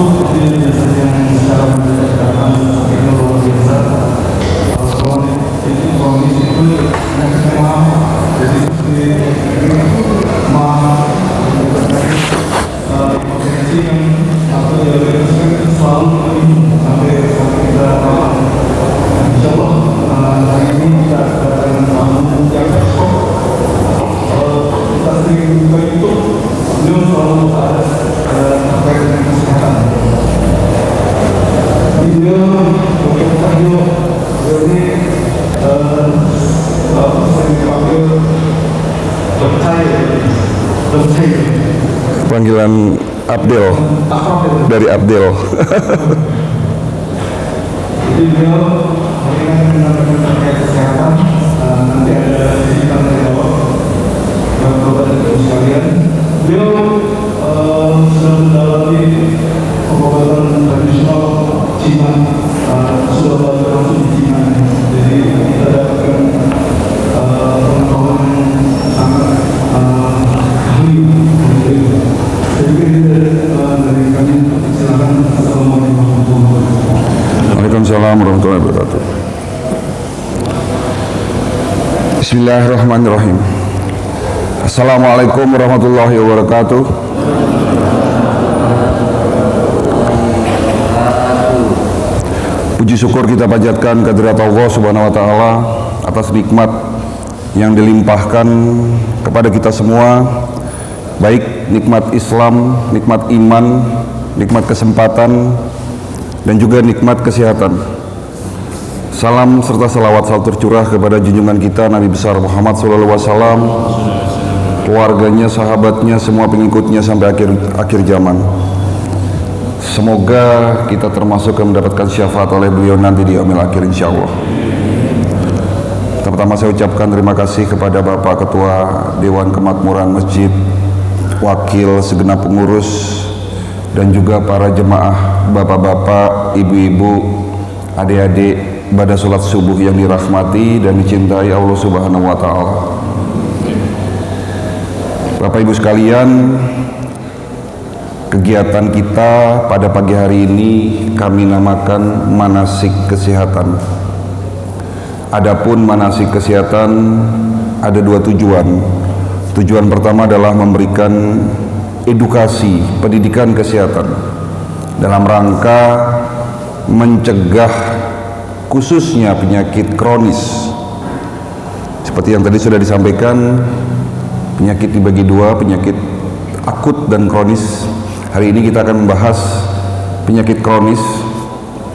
ini biasanya yang secara mendekat ini luar biasa. Ini kronis itu memang jadi seperti potensi yang atau diabetes kan selalu sampai kita insya Allah hari ini kita akan tamu yang kita sering buka itu beliau selalu ada terkait dengan kesehatan. Beliau ini sering dipanggil dokter. Panggilan Abdel dari Abdel. Jadi beliau mengenai terkait kesehatan, nanti ada sisi tanya jawab Bapak dan Ibu sekalian. Beliau sudah mendalami pengobatan tradisional Cina, sudah langsung di Cina. Jadi kita dapatkan pengetahuan yang sangat ahli. Jadi dari kami silakan. Assalamualaikum warahmatullahi wabarakatuh. Waalaikumsalam warahmatullahi wabarakatuh. Bismillahirrahmanirrahim. Assalamualaikum warahmatullahi wabarakatuh. Puji syukur kita panjatkan kehadirat Allah Subhanahu wa taala atas nikmat yang dilimpahkan kepada kita semua, baik nikmat Islam, nikmat iman, nikmat kesempatan, dan juga nikmat kesehatan. Salam serta salawat selalu tercurah kepada junjungan kita Nabi besar Muhammad SAW, keluarganya, sahabatnya, semua pengikutnya sampai akhir zaman. Semoga kita termasuk yang mendapatkan syafaat oleh beliau nanti di yaumil akhir insyaallah. Pertama saya ucapkan terima kasih kepada Bapak Ketua Dewan Kemakmuran Masjid, wakil segenap pengurus, dan juga para jemaah, bapak-bapak, ibu-ibu, adik-adik pada sholat subuh yang dirahmati dan dicintai Allah Subhanahu wa taala. Bapak Ibu sekalian, kegiatan kita pada pagi hari ini kami namakan manasik kesehatan. Adapun manasik kesehatan ada dua tujuan. Tujuan pertama adalah memberikan edukasi, pendidikan kesehatan dalam rangka mencegah khususnya penyakit kronis. Seperti yang tadi sudah disampaikan, penyakit dibagi dua, penyakit akut dan kronis. Hari ini kita akan membahas penyakit kronis.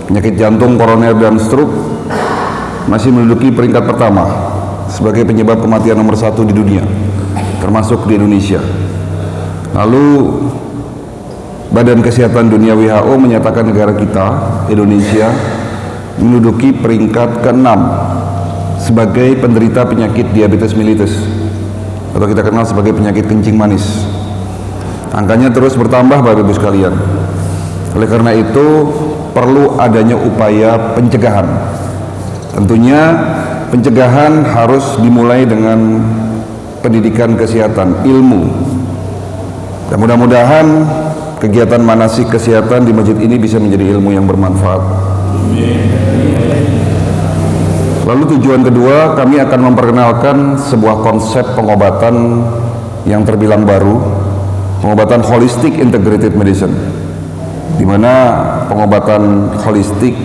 Penyakit jantung, koroner, dan stroke masih menduduki peringkat pertama sebagai penyebab kematian nomor 1 di dunia, termasuk di Indonesia. Lalu Badan Kesehatan Dunia WHO menyatakan negara kita, Indonesia, menduduki peringkat ke-6 sebagai penderita penyakit diabetes mellitus, atau kita kenal sebagai penyakit kencing manis. Angkanya terus bertambah Bapak Ibu sekalian. Oleh karena itu perlu adanya upaya pencegahan. Tentunya pencegahan harus dimulai dengan pendidikan kesehatan, ilmu. Dan mudah-mudahan kegiatan manasik kesehatan di masjid ini bisa menjadi ilmu yang bermanfaat. Lalu tujuan kedua, kami akan memperkenalkan sebuah konsep pengobatan yang terbilang baru, pengobatan holistic integrated medicine, di mana pengobatan holistik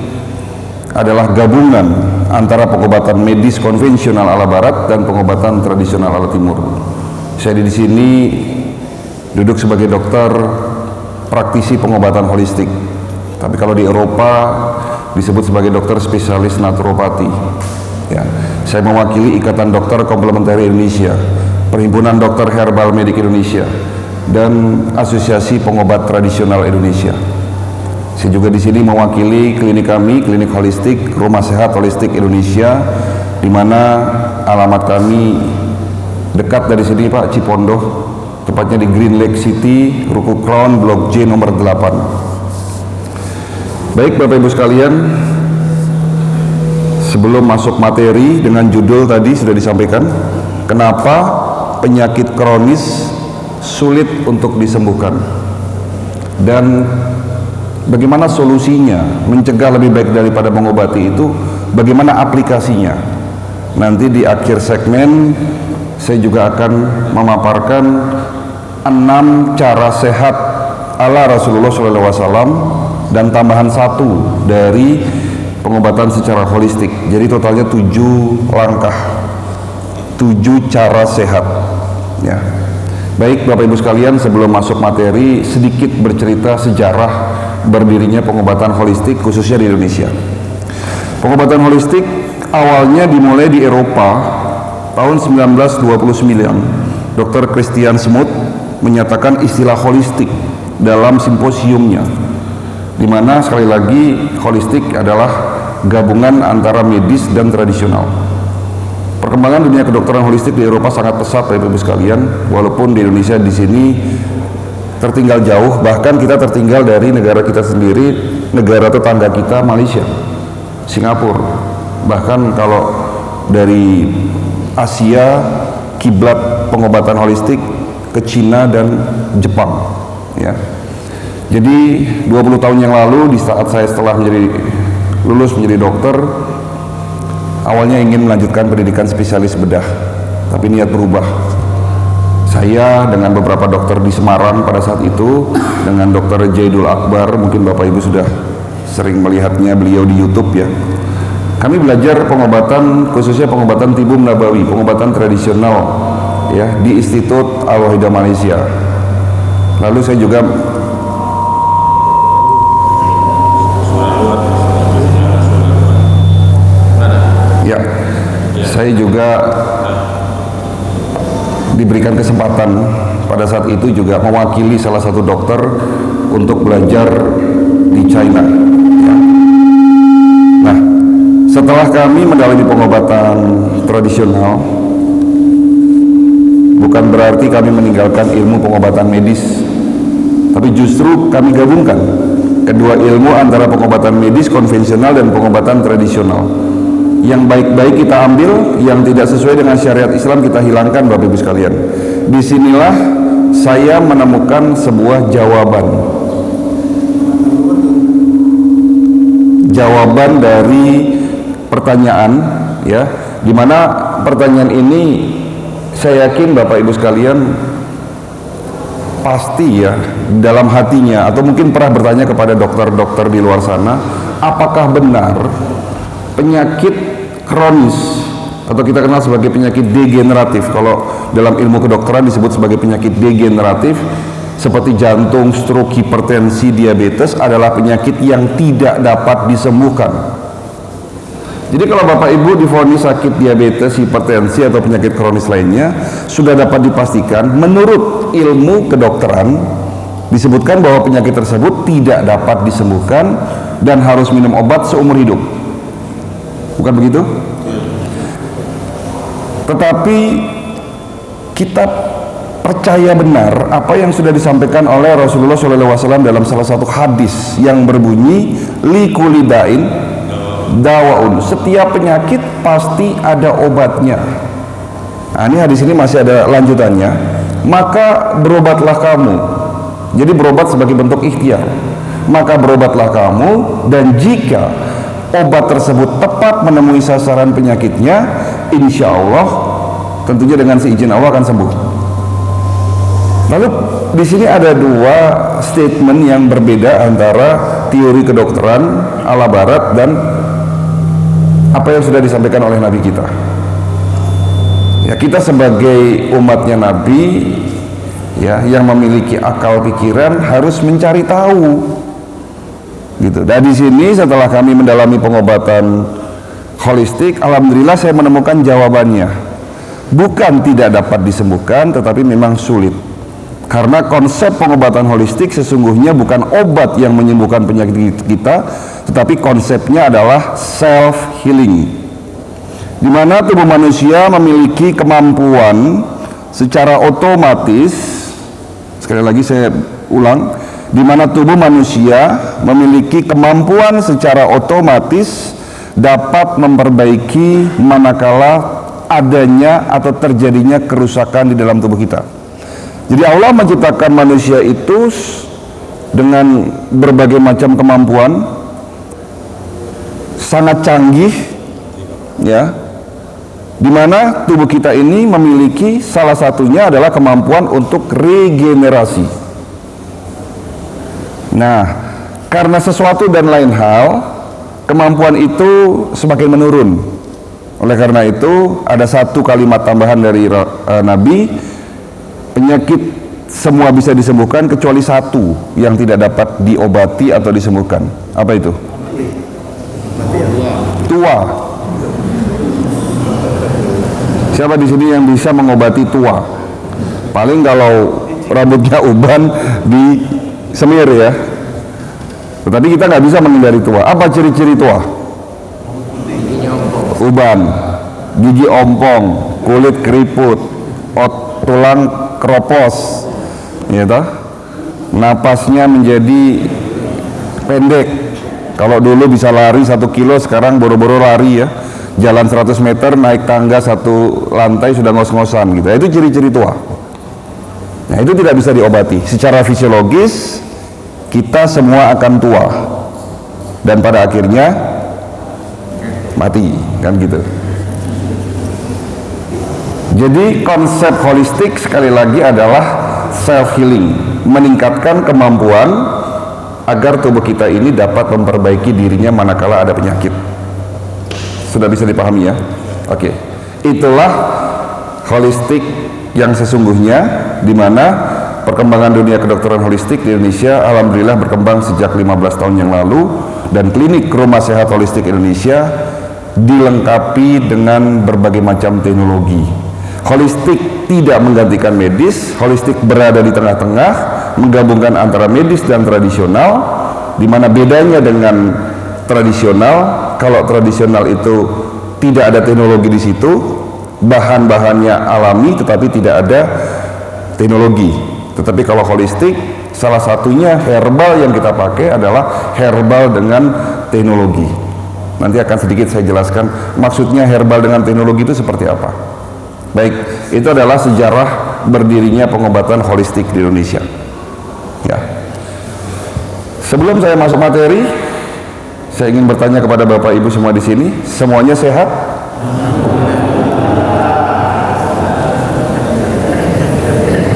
adalah gabungan antara pengobatan medis konvensional ala barat dan pengobatan tradisional ala timur. Saya di sini duduk sebagai dokter praktisi pengobatan holistik, tapi kalau di Eropa disebut sebagai dokter spesialis naturopati. Ya, saya mewakili Ikatan Dokter Komplementari Indonesia, Perhimpunan Dokter Herbal Medik Indonesia, dan Asosiasi Pengobat Tradisional Indonesia. Saya juga di sini mewakili klinik kami, klinik holistik, Rumah Sehat Holistik Indonesia, di mana alamat kami dekat dari sini Pak, Cipondoh, tepatnya di Green Lake City, Ruku Crown, Blok J nomor 8. Baik Bapak Ibu sekalian, sebelum masuk materi dengan judul tadi sudah disampaikan, kenapa penyakit kronis sulit untuk disembuhkan, dan bagaimana solusinya, mencegah lebih baik daripada mengobati itu, bagaimana aplikasinya. Nanti di akhir segmen saya juga akan memaparkan 6 cara sehat ala Rasulullah SAW dan tambahan 1 dari pengobatan secara holistik. Jadi totalnya 7 langkah, 7 cara sehat ya. Baik Bapak Ibu sekalian, sebelum masuk materi, sedikit bercerita sejarah berdirinya pengobatan holistik khususnya di Indonesia. Pengobatan holistik awalnya dimulai di Eropa tahun 1929. Dr. Christian Smoot menyatakan istilah holistik dalam simposiumnya, di mana sekali lagi holistik adalah gabungan antara medis dan tradisional. Perkembangan dunia kedokteran holistik di Eropa sangat pesat Bapak Ibu sekalian, walaupun di Indonesia di sini tertinggal jauh, bahkan kita tertinggal dari negara kita sendiri, negara tetangga kita Malaysia, Singapura. Bahkan kalau dari Asia, kiblat pengobatan holistik ke Cina dan Jepang ya. Jadi 20 tahun yang lalu, di saat saya setelah lulus menjadi dokter, awalnya ingin melanjutkan pendidikan spesialis bedah, tapi niat berubah. Saya dengan beberapa dokter di Semarang pada saat itu, dengan Dr. Jaidul Akbar, mungkin Bapak Ibu sudah sering melihatnya beliau di YouTube ya. Kami belajar pengobatan, khususnya pengobatan tibum nabawi, pengobatan tradisional ya, di Institut Al-Wahidah Malaysia. Lalu saya juga saya juga diberikan kesempatan pada saat itu juga mewakili salah satu dokter untuk belajar di China ya. Nah, setelah kami mendalami pengobatan tradisional, bukan berarti kami meninggalkan ilmu pengobatan medis, tapi justru kami gabungkan kedua ilmu antara pengobatan medis konvensional dan pengobatan tradisional. Yang baik-baik kita ambil, yang tidak sesuai dengan syariat Islam kita hilangkan Bapak Ibu sekalian. Disinilah saya menemukan sebuah jawaban dari pertanyaan ya, dimana pertanyaan ini saya yakin Bapak Ibu sekalian pasti ya dalam hatinya, atau mungkin pernah bertanya kepada dokter-dokter di luar sana, apakah benar penyakit kronis atau kita kenal sebagai penyakit degeneratif, kalau dalam ilmu kedokteran disebut sebagai penyakit degeneratif seperti jantung, stroke, hipertensi, diabetes adalah penyakit yang tidak dapat disembuhkan. Jadi kalau Bapak Ibu divonis sakit diabetes, hipertensi atau penyakit kronis lainnya, sudah dapat dipastikan menurut ilmu kedokteran disebutkan bahwa penyakit tersebut tidak dapat disembuhkan dan harus minum obat seumur hidup. Bukan begitu? Tetapi kita percaya benar apa yang sudah disampaikan oleh Rasulullah SAW dalam salah satu hadis yang berbunyi likulli da'in dawaun, setiap penyakit pasti ada obatnya. Nah, ini hadis ini masih ada lanjutannya, maka berobatlah kamu. Jadi berobat sebagai bentuk ikhtiar, maka berobatlah kamu, dan jika obat tersebut tepat menemui sasaran penyakitnya, insya Allah tentunya dengan seizin Allah akan sembuh. Lalu di sini ada 2 statement yang berbeda antara teori kedokteran ala barat dan apa yang sudah disampaikan oleh Nabi kita. Ya, kita sebagai umatnya Nabi ya, yang memiliki akal pikiran harus mencari tahu. Gitu. Dan di sini setelah kami mendalami pengobatan holistik, alhamdulillah saya menemukan jawabannya. Bukan tidak dapat disembuhkan, tetapi memang sulit. Karena konsep pengobatan holistik sesungguhnya bukan obat yang menyembuhkan penyakit kita, tetapi konsepnya adalah self healing. Di mana tubuh manusia memiliki kemampuan secara otomatis, sekali lagi saya ulang, di mana tubuh manusia memiliki kemampuan secara otomatis dapat memperbaiki manakala adanya atau terjadinya kerusakan di dalam tubuh kita. Jadi Allah menciptakan manusia itu dengan berbagai macam kemampuan, sangat canggih, ya, di mana tubuh kita ini memiliki salah satunya adalah kemampuan untuk regenerasi. Nah, karena sesuatu dan lain hal, kemampuan itu semakin menurun. Oleh karena itu, ada satu kalimat tambahan dari Nabi, penyakit semua bisa disembuhkan kecuali satu yang tidak dapat diobati atau disembuhkan. Apa itu? Tua. Siapa di sini yang bisa mengobati tua? Paling kalau rambutnya uban di semir ya. Tetapi kita nggak bisa menghindari tua. Apa ciri-ciri tua? Uban, gigi ompong, kulit keriput, tulang keropos, ya toh? Napasnya menjadi pendek. Kalau dulu bisa lari 1 kilo, sekarang boro-boro lari ya. Jalan 100 meter, naik tangga 1 lantai sudah ngos-ngosan gitu. Itu ciri-ciri tua. Nah, itu tidak bisa diobati. Secara fisiologis kita semua akan tua. Dan pada akhirnya mati, kan gitu. Jadi konsep holistik sekali lagi adalah self healing, meningkatkan kemampuan agar tubuh kita ini dapat memperbaiki dirinya manakala ada penyakit. Sudah bisa dipahami ya? Oke. Itulah holistik yang sesungguhnya, di mana perkembangan dunia kedokteran holistik di Indonesia alhamdulillah berkembang sejak 15 tahun yang lalu, dan klinik Rumah Sehat Holistik Indonesia dilengkapi dengan berbagai macam teknologi. Holistik tidak menggantikan medis, holistik berada di tengah-tengah, menggabungkan antara medis dan tradisional, di mana bedanya dengan tradisional, kalau tradisional itu tidak ada teknologi di situ, bahan-bahannya alami tetapi tidak ada teknologi. Tetapi kalau holistik, salah satunya herbal yang kita pakai adalah herbal dengan teknologi. Nanti akan sedikit saya jelaskan maksudnya herbal dengan teknologi itu seperti apa. Baik, itu adalah sejarah berdirinya pengobatan holistik di Indonesia. Ya. Sebelum saya masuk materi, saya ingin bertanya kepada Bapak Ibu semua di sini, semuanya sehat?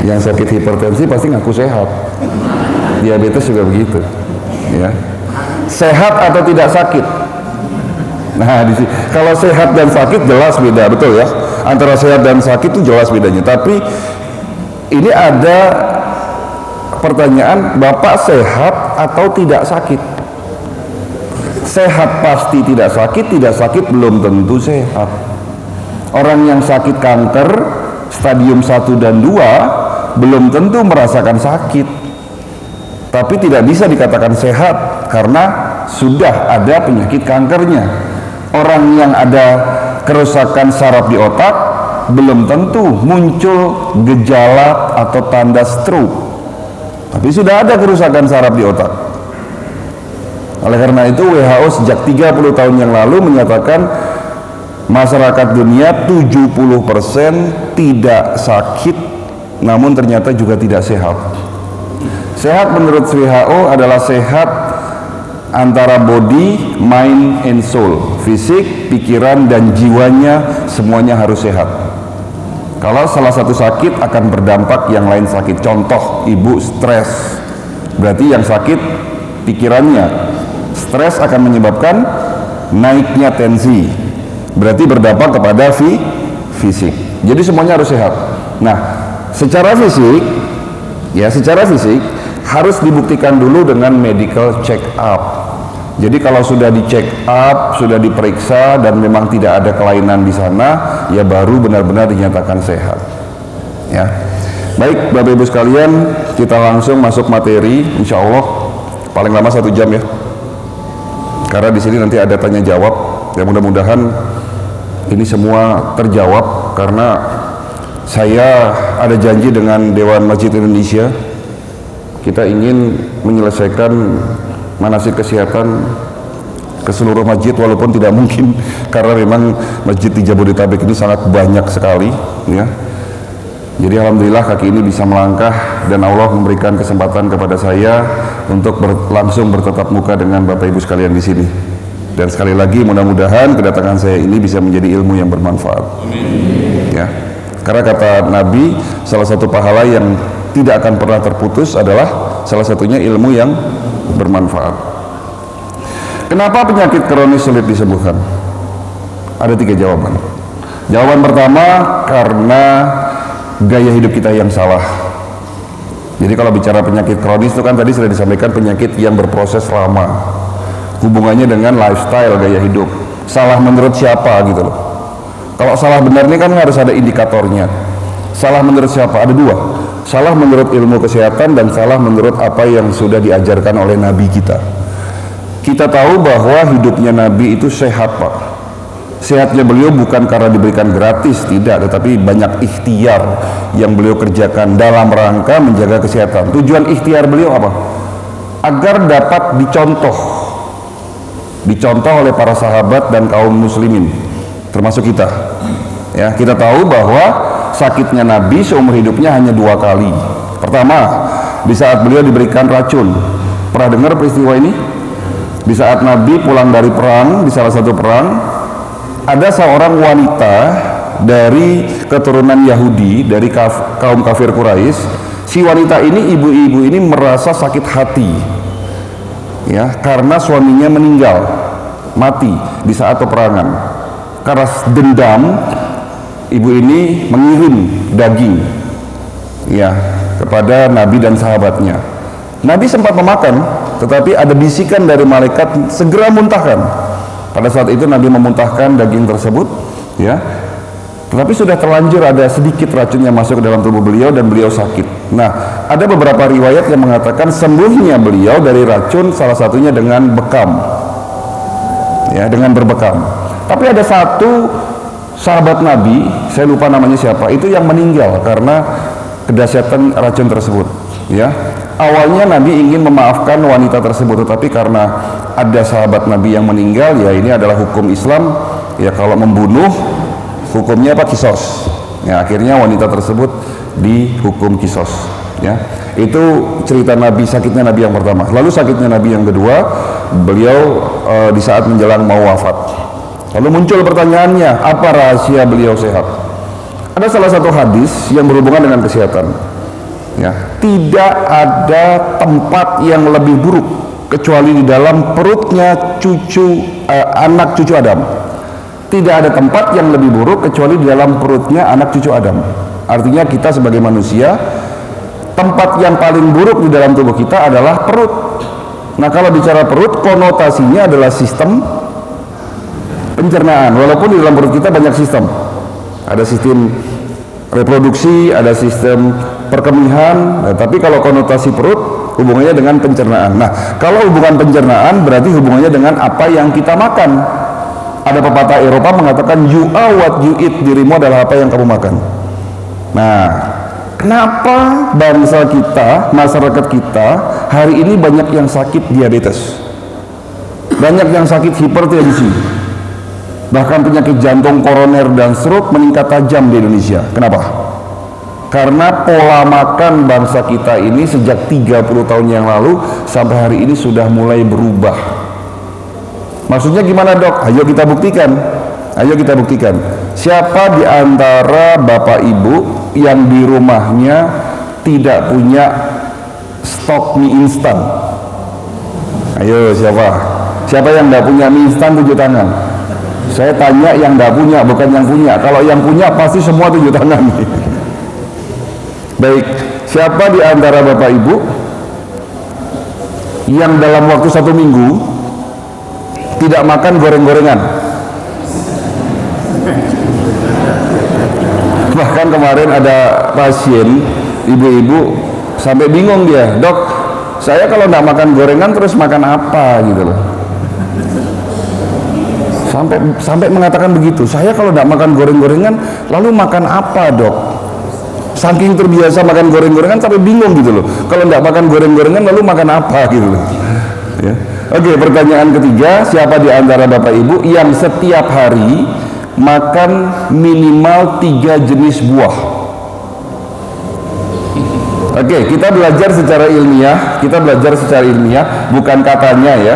Yang sakit hipertensi pasti ngaku sehat. Diabetes juga begitu. Ya. Sehat atau tidak sakit? Nah, kalau sehat dan sakit jelas beda, betul ya? Antara sehat dan sakit itu jelas bedanya. Tapi ini ada pertanyaan, Bapak sehat atau tidak sakit? Sehat pasti tidak sakit belum tentu sehat. Orang yang sakit kanker stadium 1 dan 2 belum tentu merasakan sakit. Tapi tidak bisa dikatakan sehat karena sudah ada penyakit kankernya. Orang yang ada kerusakan saraf di otak belum tentu muncul gejala atau tanda stroke, tapi sudah ada kerusakan saraf di otak. Oleh karena itu WHO sejak 30 tahun yang lalu menyatakan masyarakat dunia 70% tidak sakit, namun ternyata juga tidak sehat. Sehat menurut WHO adalah sehat antara body, mind, and soul, fisik, pikiran, dan jiwanya semuanya harus sehat. Kalau salah satu sakit akan berdampak yang lain sakit. Contoh, ibu stres, berarti yang sakit pikirannya. Stres akan menyebabkan naiknya tensi, berarti berdampak kepada fisik. Jadi semuanya harus sehat. Nah, secara fisik harus dibuktikan dulu dengan medical check up. Jadi kalau sudah di check up, sudah diperiksa dan memang tidak ada kelainan di sana, ya baru benar-benar dinyatakan sehat. Ya. Baik, Bapak Ibu sekalian, kita langsung masuk materi, insya Allah paling lama 1 jam ya. Karena di sini nanti ada tanya jawab, ya mudah-mudahan ini semua terjawab karena saya ada janji dengan Dewan Masjid Indonesia. Kita ingin menyelesaikan manasik kesehatan ke seluruh masjid, walaupun tidak mungkin karena memang masjid di Jabodetabek ini sangat banyak sekali ya. Jadi alhamdulillah kaki ini bisa melangkah dan Allah memberikan kesempatan kepada saya untuk langsung bertatap muka dengan Bapak Ibu sekalian di sini. Dan sekali lagi mudah-mudahan kedatangan saya ini bisa menjadi ilmu yang bermanfaat. Amin. Ya. Karena kata Nabi, salah satu pahala yang tidak akan pernah terputus adalah salah satunya ilmu yang bermanfaat. Kenapa penyakit kronis sulit disembuhkan? Ada 3 jawaban. Jawaban pertama, karena gaya hidup kita yang salah. Jadi kalau bicara penyakit kronis itu kan tadi sudah disampaikan penyakit yang berproses lama, hubungannya dengan lifestyle, gaya hidup. Salah menurut siapa gitu loh. Kalau salah benar ini kan harus ada indikatornya. Salah menurut siapa? Ada 2. Salah menurut ilmu kesehatan dan salah menurut apa yang sudah diajarkan oleh Nabi kita. Kita tahu bahwa hidupnya Nabi itu sehat, Pak. Sehatnya beliau bukan karena diberikan gratis, tidak, tetapi banyak ikhtiar yang beliau kerjakan dalam rangka menjaga kesehatan. Tujuan ikhtiar beliau apa? Agar dapat dicontoh oleh para sahabat dan kaum muslimin, termasuk kita. Ya, kita tahu bahwa sakitnya Nabi seumur hidupnya hanya 2 kali. Pertama, di saat beliau diberikan racun. Pernah dengar peristiwa ini? Di saat Nabi pulang dari perang, di salah satu perang, ada seorang wanita dari keturunan Yahudi, dari kaum kafir Quraisy. Si wanita ini, ibu-ibu ini merasa sakit hati, ya, karena suaminya meninggal, mati di saat peperangan. Karena dendam, ibu ini mengirim daging, ya, kepada Nabi dan sahabatnya. Nabi sempat memakan, tetapi ada bisikan dari malaikat, segera muntahkan. Pada saat itu Nabi memuntahkan daging tersebut, ya. Tetapi sudah terlanjur ada sedikit racun yang masuk ke dalam tubuh beliau dan beliau sakit. Nah, ada beberapa riwayat yang mengatakan sembuhnya beliau dari racun salah satunya dengan bekam. Ya, dengan berbekam. Tapi ada satu sahabat Nabi, saya lupa namanya siapa, itu yang meninggal karena kedahsyatan racun tersebut, ya. Awalnya Nabi ingin memaafkan wanita tersebut, tetapi karena ada sahabat Nabi yang meninggal, ya ini adalah hukum Islam, ya kalau membunuh hukumnya apa? Kisos. Ya, akhirnya wanita tersebut dihukum kisos. Ya, itu cerita Nabi, sakitnya Nabi yang pertama. Lalu sakitnya Nabi yang kedua, beliau di saat menjelang mau wafat. Lalu muncul pertanyaannya, apa rahasia beliau sehat? Ada salah satu hadis yang berhubungan dengan kesehatan. Ya, tidak ada tempat yang lebih buruk kecuali di dalam perutnya anak cucu Adam. Tidak ada tempat yang lebih buruk kecuali di dalam perutnya anak cucu Adam. Artinya kita sebagai manusia, tempat yang paling buruk di dalam tubuh kita adalah perut. Nah, kalau bicara perut, konotasinya adalah sistem pencernaan. Walaupun di dalam perut kita banyak sistem. Ada sistem reproduksi, ada sistem perkemihan, nah, tapi kalau konotasi perut hubungannya dengan pencernaan. Nah, kalau hubungan pencernaan berarti hubungannya dengan apa yang kita makan. Ada pepatah Eropa mengatakan you are what you eat, dirimu adalah apa yang kamu makan. Nah, kenapa bangsa kita, masyarakat kita hari ini banyak yang sakit diabetes, banyak yang sakit hipertensi, bahkan penyakit jantung, koroner dan stroke meningkat tajam di Indonesia. Kenapa? Karena pola makan bangsa kita ini sejak 30 tahun yang lalu sampai hari ini sudah mulai berubah. Maksudnya gimana, Dok? Ayo kita buktikan. Ayo kita buktikan. Siapa di antara Bapak Ibu yang di rumahnya tidak punya stok mie instan? Ayo, siapa? Siapa yang tidak punya mie instan? 7 tangan. Saya tanya yang tidak punya, bukan yang punya. Kalau yang punya pasti semua 7 tangan. Baik, siapa di antara Bapak Ibu yang dalam waktu 1 minggu tidak makan goreng-gorengan? Bahkan kemarin ada pasien, ibu-ibu sampai bingung dia, Dok, saya kalau tidak makan gorengan terus makan apa gitu loh. Sampai mengatakan begitu, saya kalau tidak makan goreng-gorengan lalu makan apa, Dok? Saking terbiasa makan goreng-gorengan sampai bingung gitu loh. Kalau tidak makan goreng-gorengan lalu makan apa gitu loh. Ya. Oke, pertanyaan ketiga, siapa di antara Bapak Ibu yang setiap hari makan minimal 3 jenis buah? Oke, kita belajar secara ilmiah, bukan katanya ya.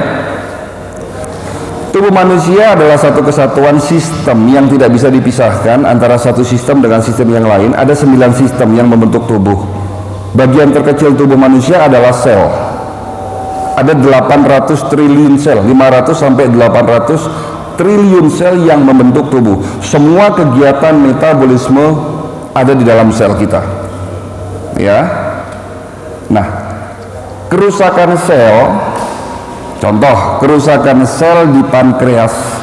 Tubuh manusia adalah satu kesatuan sistem yang tidak bisa dipisahkan antara satu sistem dengan sistem yang lain. Ada 9 sistem yang membentuk tubuh. Bagian terkecil tubuh manusia adalah sel. Ada 800 triliun sel, 500 sampai 800 triliun sel yang membentuk tubuh. Semua kegiatan metabolisme ada di dalam sel kita. Ya. Nah, kerusakan sel, contoh kerusakan sel di pankreas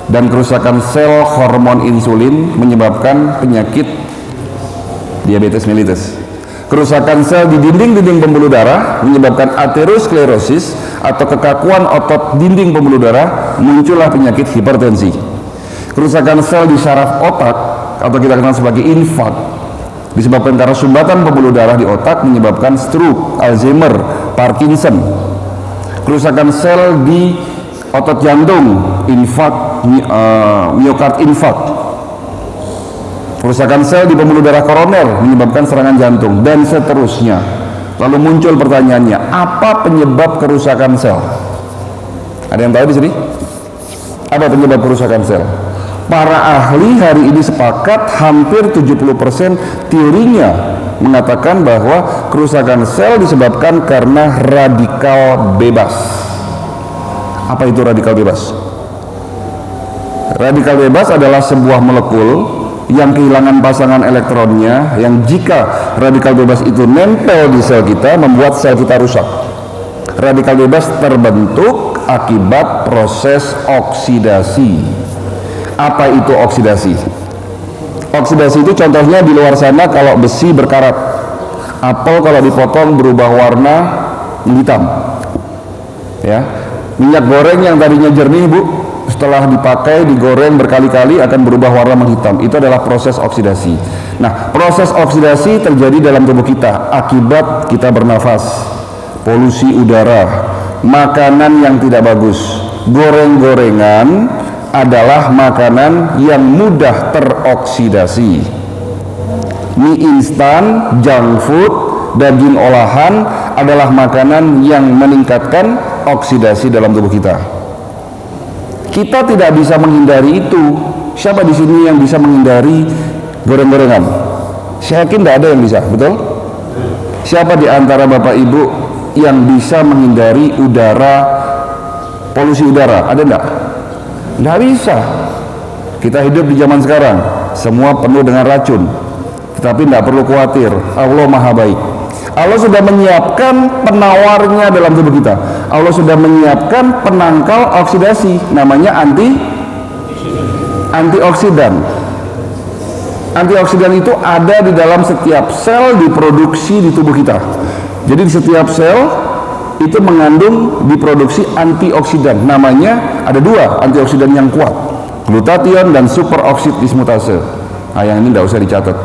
dan kerusakan sel hormon insulin menyebabkan penyakit diabetes mellitus. Kerusakan sel di dinding-dinding pembuluh darah menyebabkan aterosklerosis atau kekakuan otot dinding pembuluh darah, muncullah penyakit hipertensi. Kerusakan sel di saraf otak atau kita kenal sebagai infark disebabkan karena sumbatan pembuluh darah di otak menyebabkan stroke, Alzheimer, Parkinson. Kerusakan sel di otot jantung, infark, miokard infark. Kerusakan sel di pembuluh darah koroner menyebabkan serangan jantung, dan seterusnya. Lalu muncul pertanyaannya, apa penyebab kerusakan sel? Ada yang tahu di sini? Apa penyebab kerusakan sel? Para ahli hari ini sepakat, hampir 70% teorinya mengatakan bahwa kerusakan sel disebabkan karena radikal bebas. Apa itu radikal bebas? Radikal bebas adalah sebuah molekul yang kehilangan pasangan elektronnya, yang jika radikal bebas itu nempel di sel kita membuat sel kita rusak. Radikal bebas terbentuk akibat proses oksidasi. Apa itu oksidasi? Oksidasi itu contohnya di luar sana, kalau besi berkarat, apel kalau dipotong berubah warna hitam, ya. Minyak goreng yang tadinya jernih, Bu, setelah dipakai digoreng berkali-kali akan berubah warna menghitam. Itu adalah proses oksidasi. Nah, proses oksidasi terjadi dalam tubuh kita akibat kita bernafas, polusi udara, makanan yang tidak bagus, goreng-gorengan adalah makanan yang mudah teroksidasi. Mie instan, junk food, daging olahan adalah makanan yang meningkatkan oksidasi dalam tubuh kita. Kita tidak bisa menghindari itu. Siapa di sini yang bisa menghindari goreng-gorengan? Saya yakin tidak ada yang bisa, betul? Siapa di antara Bapak Ibu yang bisa menghindari polusi udara? Ada enggak? Tidak bisa. Kita hidup di zaman sekarang, semua penuh dengan racun. Tetapi tidak perlu khawatir, Allah Maha Baik. Allah sudah menyiapkan penawarnya dalam tubuh kita. Allah sudah menyiapkan penangkal oksidasi, namanya antioksidan. Antioksidan itu ada di dalam setiap sel, diproduksi di tubuh kita. Jadi di setiap sel itu mengandung, diproduksi antioksidan. Namanya ada 2 antioksidan yang kuat, glutathione dan superoksid dismutase. Nah, yang ini tidak usah dicatat,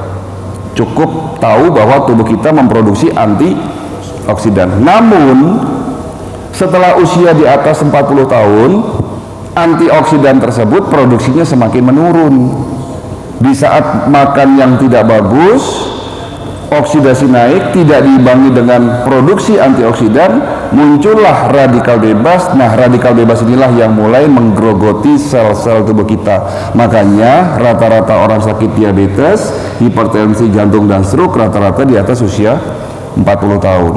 cukup tahu bahwa tubuh kita memproduksi antioksidan. Namun setelah usia di atas 40 tahun, antioksidan tersebut produksinya semakin menurun. Di saat makan yang tidak bagus, oksidasi naik, tidak diimbangi dengan produksi antioksidan, muncullah radikal bebas. Nah, radikal bebas inilah yang mulai menggerogoti sel-sel tubuh kita. Makanya rata-rata orang sakit diabetes, hipertensi, jantung, dan stroke rata-rata di atas usia 40 tahun.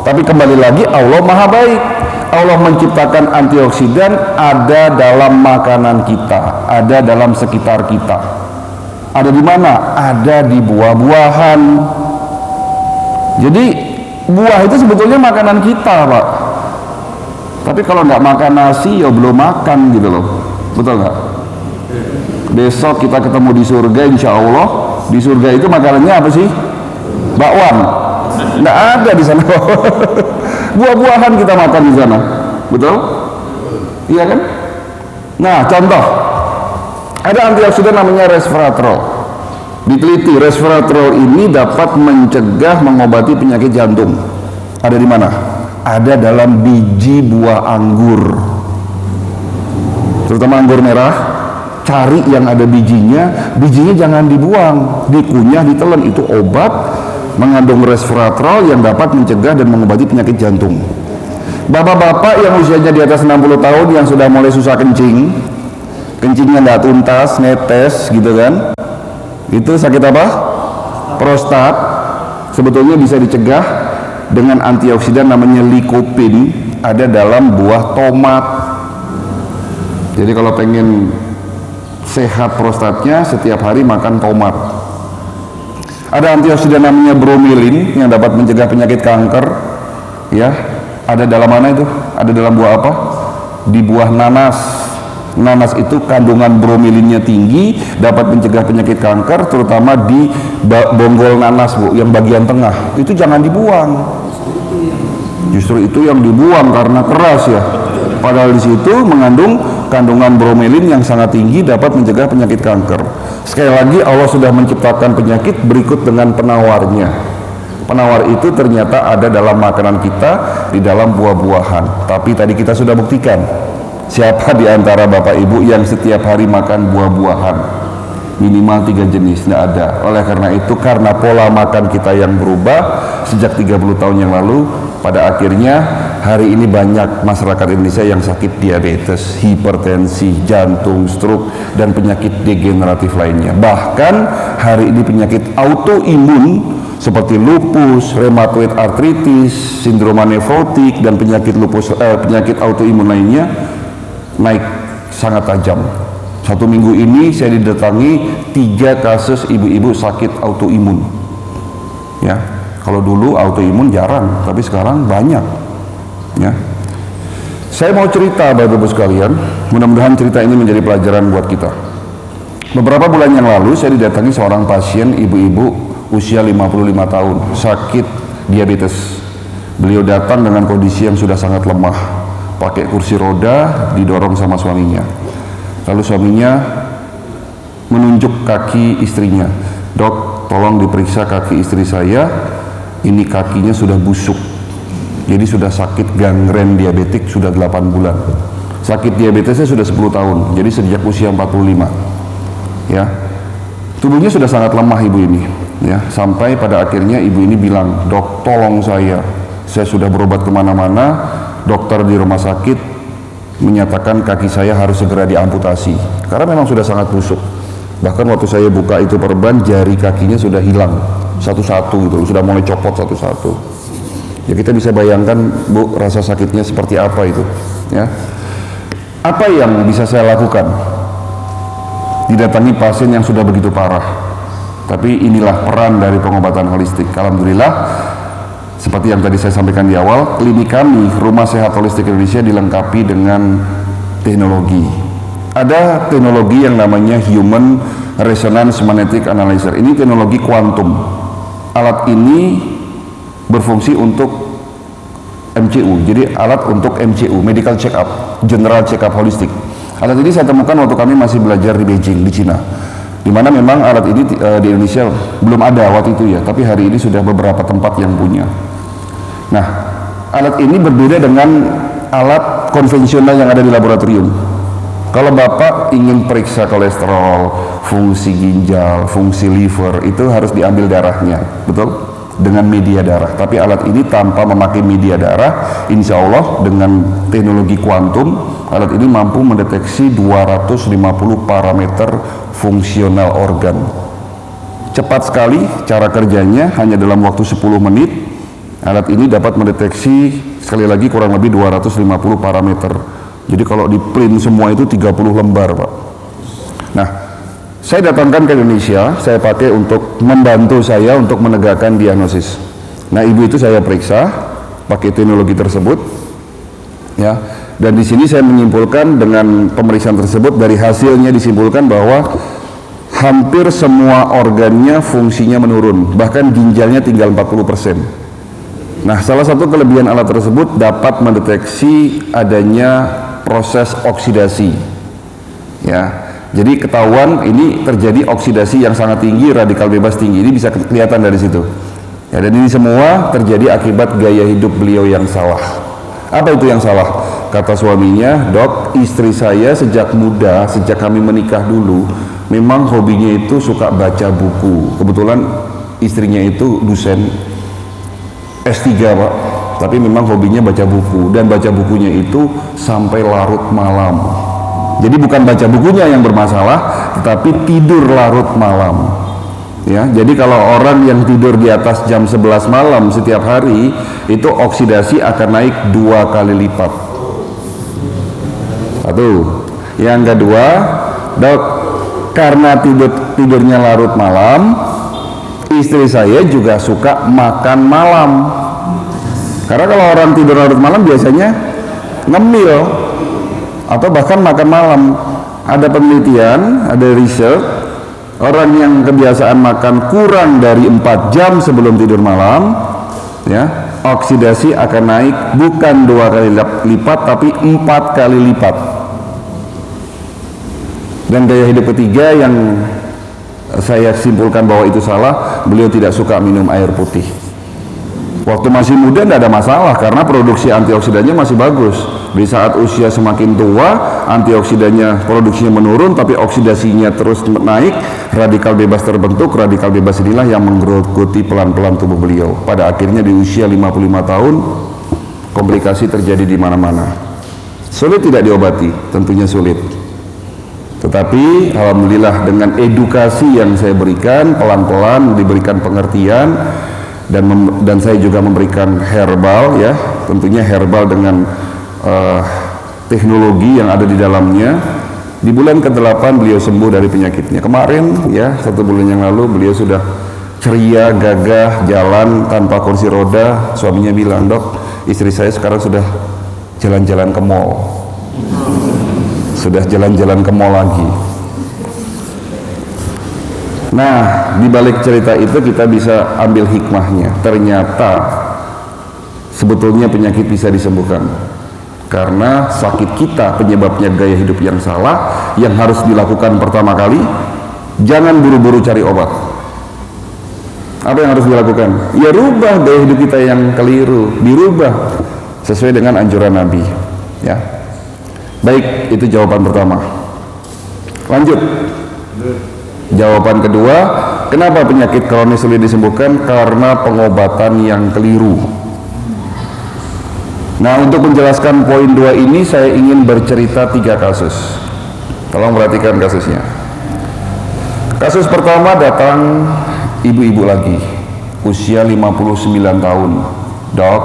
Tapi kembali lagi, Allah Maha Baik. Allah menciptakan antioksidan ada dalam makanan kita, ada dalam sekitar kita. Ada di mana? Ada di buah-buahan. Jadi buah itu sebetulnya makanan kita, Pak. Tapi kalau nggak makan nasi, ya belum makan gitu loh. Betul nggak? Besok kita ketemu di surga, insya Allah. Di surga itu makanannya apa sih? Bakwan. Nggak ada di sana. Buah-buahan kita makan di sana. Betul? Iya kan? Nah, contoh. Ada antioksidan namanya resveratrol. Diteliti, resveratrol ini dapat mencegah, mengobati penyakit jantung. Ada di mana? Ada dalam biji buah anggur, terutama anggur merah. Cari yang ada bijinya. Bijinya jangan dibuang, dikunyah, ditelan. Itu obat mengandung resveratrol yang dapat mencegah dan mengobati penyakit jantung. Bapak-bapak yang usianya di atas 60 tahun yang sudah mulai susah kencing, kencingnya nggak tuntas, netes gitu kan, itu sakit apa? Prostat. Sebetulnya bisa dicegah dengan antioksidan namanya lycopene, ada dalam buah tomat. Jadi kalau pengen sehat prostatnya, setiap hari makan tomat. Ada antioksidan namanya bromelain yang dapat mencegah penyakit kanker, ya. Ada dalam mana itu? Ada dalam buah apa? Di buah nanas. Nanas itu kandungan bromelainnya tinggi, dapat mencegah penyakit kanker, terutama di bonggol nanas, Bu, yang bagian tengah. Itu jangan dibuang. Justru itu yang dibuang karena keras ya. Padahal di situ mengandung kandungan bromelain yang sangat tinggi, dapat mencegah penyakit kanker. Sekali lagi, Allah sudah menciptakan penyakit berikut dengan penawarnya. Penawar itu ternyata ada dalam makanan kita, di dalam buah-buahan. Tapi tadi kita sudah buktikan, siapa di antara Bapak Ibu yang setiap hari makan buah-buahan? Minimal 3 jenis, tidak ada. Oleh karena itu, karena pola makan kita yang berubah sejak 30 tahun yang lalu, pada akhirnya hari ini banyak masyarakat Indonesia yang sakit diabetes, hipertensi, jantung, stroke, dan penyakit degeneratif lainnya. Bahkan hari ini penyakit autoimun seperti lupus, rheumatoid arthritis, sindroma nefrotik, dan penyakit penyakit autoimun lainnya naik sangat tajam. Satu minggu ini saya didatangi 3 kasus ibu-ibu sakit autoimun. Ya, kalau dulu autoimun jarang, tapi sekarang banyak. Ya, saya mau cerita Bapak-Ibu sekalian. Mudah-mudahan cerita ini menjadi pelajaran buat kita. Beberapa bulan yang lalu saya didatangi seorang pasien ibu-ibu usia 55 tahun, sakit diabetes. Beliau datang dengan kondisi yang sudah sangat lemah, pakai kursi roda, didorong sama suaminya. Lalu suaminya menunjuk kaki istrinya, "Dok, tolong diperiksa kaki istri saya, ini kakinya sudah busuk. Jadi sudah sakit gangren diabetik sudah 8 bulan. Sakit diabetesnya sudah 10 tahun, jadi sejak usia 45. Ya, tubuhnya sudah sangat lemah ibu ini. Ya, sampai pada akhirnya ibu ini bilang, "Dok, tolong saya sudah berobat kemana-mana, dokter di rumah sakit menyatakan kaki saya harus segera diamputasi karena memang sudah sangat busuk. Bahkan waktu saya buka itu perban, jari kakinya sudah hilang satu-satu gitu, sudah mulai copot satu-satu." Ya, kita bisa bayangkan Bu, rasa sakitnya seperti apa itu. Ya, apa yang bisa saya lakukan? Didatangi pasien yang sudah begitu parah. Tapi inilah peran dari pengobatan holistik. Alhamdulillah, seperti yang tadi saya sampaikan di awal, klinik kami, Rumah Sehat Holistik Indonesia, dilengkapi dengan teknologi. Ada teknologi yang namanya Human Resonance Magnetic Analyzer. Ini teknologi kuantum. Alat ini berfungsi untuk MCU, jadi alat untuk MCU, Medical Check Up, General Check Up Holistik. Alat ini saya temukan waktu kami masih belajar di Beijing, di Cina, dimana memang alat ini di Indonesia belum ada waktu itu ya, tapi hari ini sudah beberapa tempat yang punya. Nah, alat ini berbeda dengan alat konvensional yang ada di laboratorium. Kalau Bapak ingin periksa kolesterol, fungsi ginjal, fungsi liver, itu harus diambil darahnya, betul? Dengan media darah. Tapi alat ini tanpa memakai media darah, insya Allah dengan teknologi kuantum, alat ini mampu mendeteksi 250 parameter fungsional organ. Cepat sekali cara kerjanya, hanya dalam waktu 10 menit alat ini dapat mendeteksi sekali lagi kurang lebih 250 parameter. Jadi kalau di print semua itu 30 lembar Pak. Nah, saya datangkan ke Indonesia, saya pakai untuk membantu saya untuk menegakkan diagnosis. Nah, ibu itu saya periksa pakai teknologi tersebut, ya. Dan di sini saya menyimpulkan dengan pemeriksaan tersebut, dari hasilnya disimpulkan bahwa hampir semua organnya fungsinya menurun, bahkan ginjalnya tinggal 40%. Nah, salah satu kelebihan alat tersebut dapat mendeteksi adanya proses oksidasi, ya. Jadi ketahuan ini terjadi oksidasi yang sangat tinggi, radikal bebas tinggi, ini bisa kelihatan dari situ. Ya, dan ini semua terjadi akibat gaya hidup beliau yang salah. Apa itu yang salah? Kata suaminya, "Dok, istri saya sejak muda, sejak kami menikah dulu, memang hobinya itu suka baca buku. Kebetulan istrinya itu dosen S3 Pak, tapi memang hobinya baca buku, dan baca bukunya itu sampai larut malam. Jadi bukan baca bukunya yang bermasalah, tetapi tidur larut malam. Ya, jadi kalau orang yang tidur di atas jam 11 malam setiap hari, itu oksidasi akan naik 2 kali lipat. Satu. Yang kedua, Dok, karena tidurnya larut malam, istri saya juga suka makan malam. Karena kalau orang tidur larut malam biasanya ngemil atau bahkan makan malam. Ada penelitian, ada riset, orang yang kebiasaan makan kurang dari 4 jam sebelum tidur malam, ya, oksidasi akan naik bukan 2 kali lipat tapi 4 kali lipat. Dan gaya hidup ketiga yang saya simpulkan bahwa itu salah, beliau tidak suka minum air putih. Waktu masih muda tidak ada masalah karena produksi antioksidannya masih bagus. Di saat usia semakin tua, antioksidannya produksinya menurun, tapi oksidasinya terus naik, radikal bebas terbentuk. Radikal bebas inilah yang menggerogoti pelan-pelan tubuh beliau. Pada akhirnya di usia 55 tahun, komplikasi terjadi di mana-mana. Sulit tidak diobati? Tentunya sulit. Tetapi alhamdulillah dengan edukasi yang saya berikan, pelan-pelan diberikan pengertian, dan saya juga memberikan herbal, ya, tentunya herbal dengan teknologi yang ada di dalamnya. Di bulan ke-8 beliau sembuh dari penyakitnya. Kemarin, ya, 1 bulan yang lalu beliau sudah ceria, gagah, jalan tanpa kursi roda. Suaminya bilang, "Dok, istri saya sekarang sudah jalan-jalan ke mall." Sudah jalan-jalan ke mall lagi. Nah, di balik cerita itu kita bisa ambil hikmahnya. Ternyata sebetulnya penyakit bisa disembuhkan karena sakit kita penyebabnya gaya hidup yang salah. Yang harus dilakukan pertama kali, jangan buru-buru cari obat. Apa yang harus dilakukan? Ya rubah gaya hidup kita yang keliru, dirubah sesuai dengan anjuran Nabi, ya. Baik, itu jawaban pertama. Lanjut. Jawaban kedua, kenapa penyakit kronis sulit disembuhkan? Karena pengobatan yang keliru. Nah, untuk menjelaskan poin 2 ini saya ingin bercerita 3 kasus. Tolong perhatikan kasusnya. Kasus pertama datang ibu-ibu lagi, usia 59 tahun. "Dok,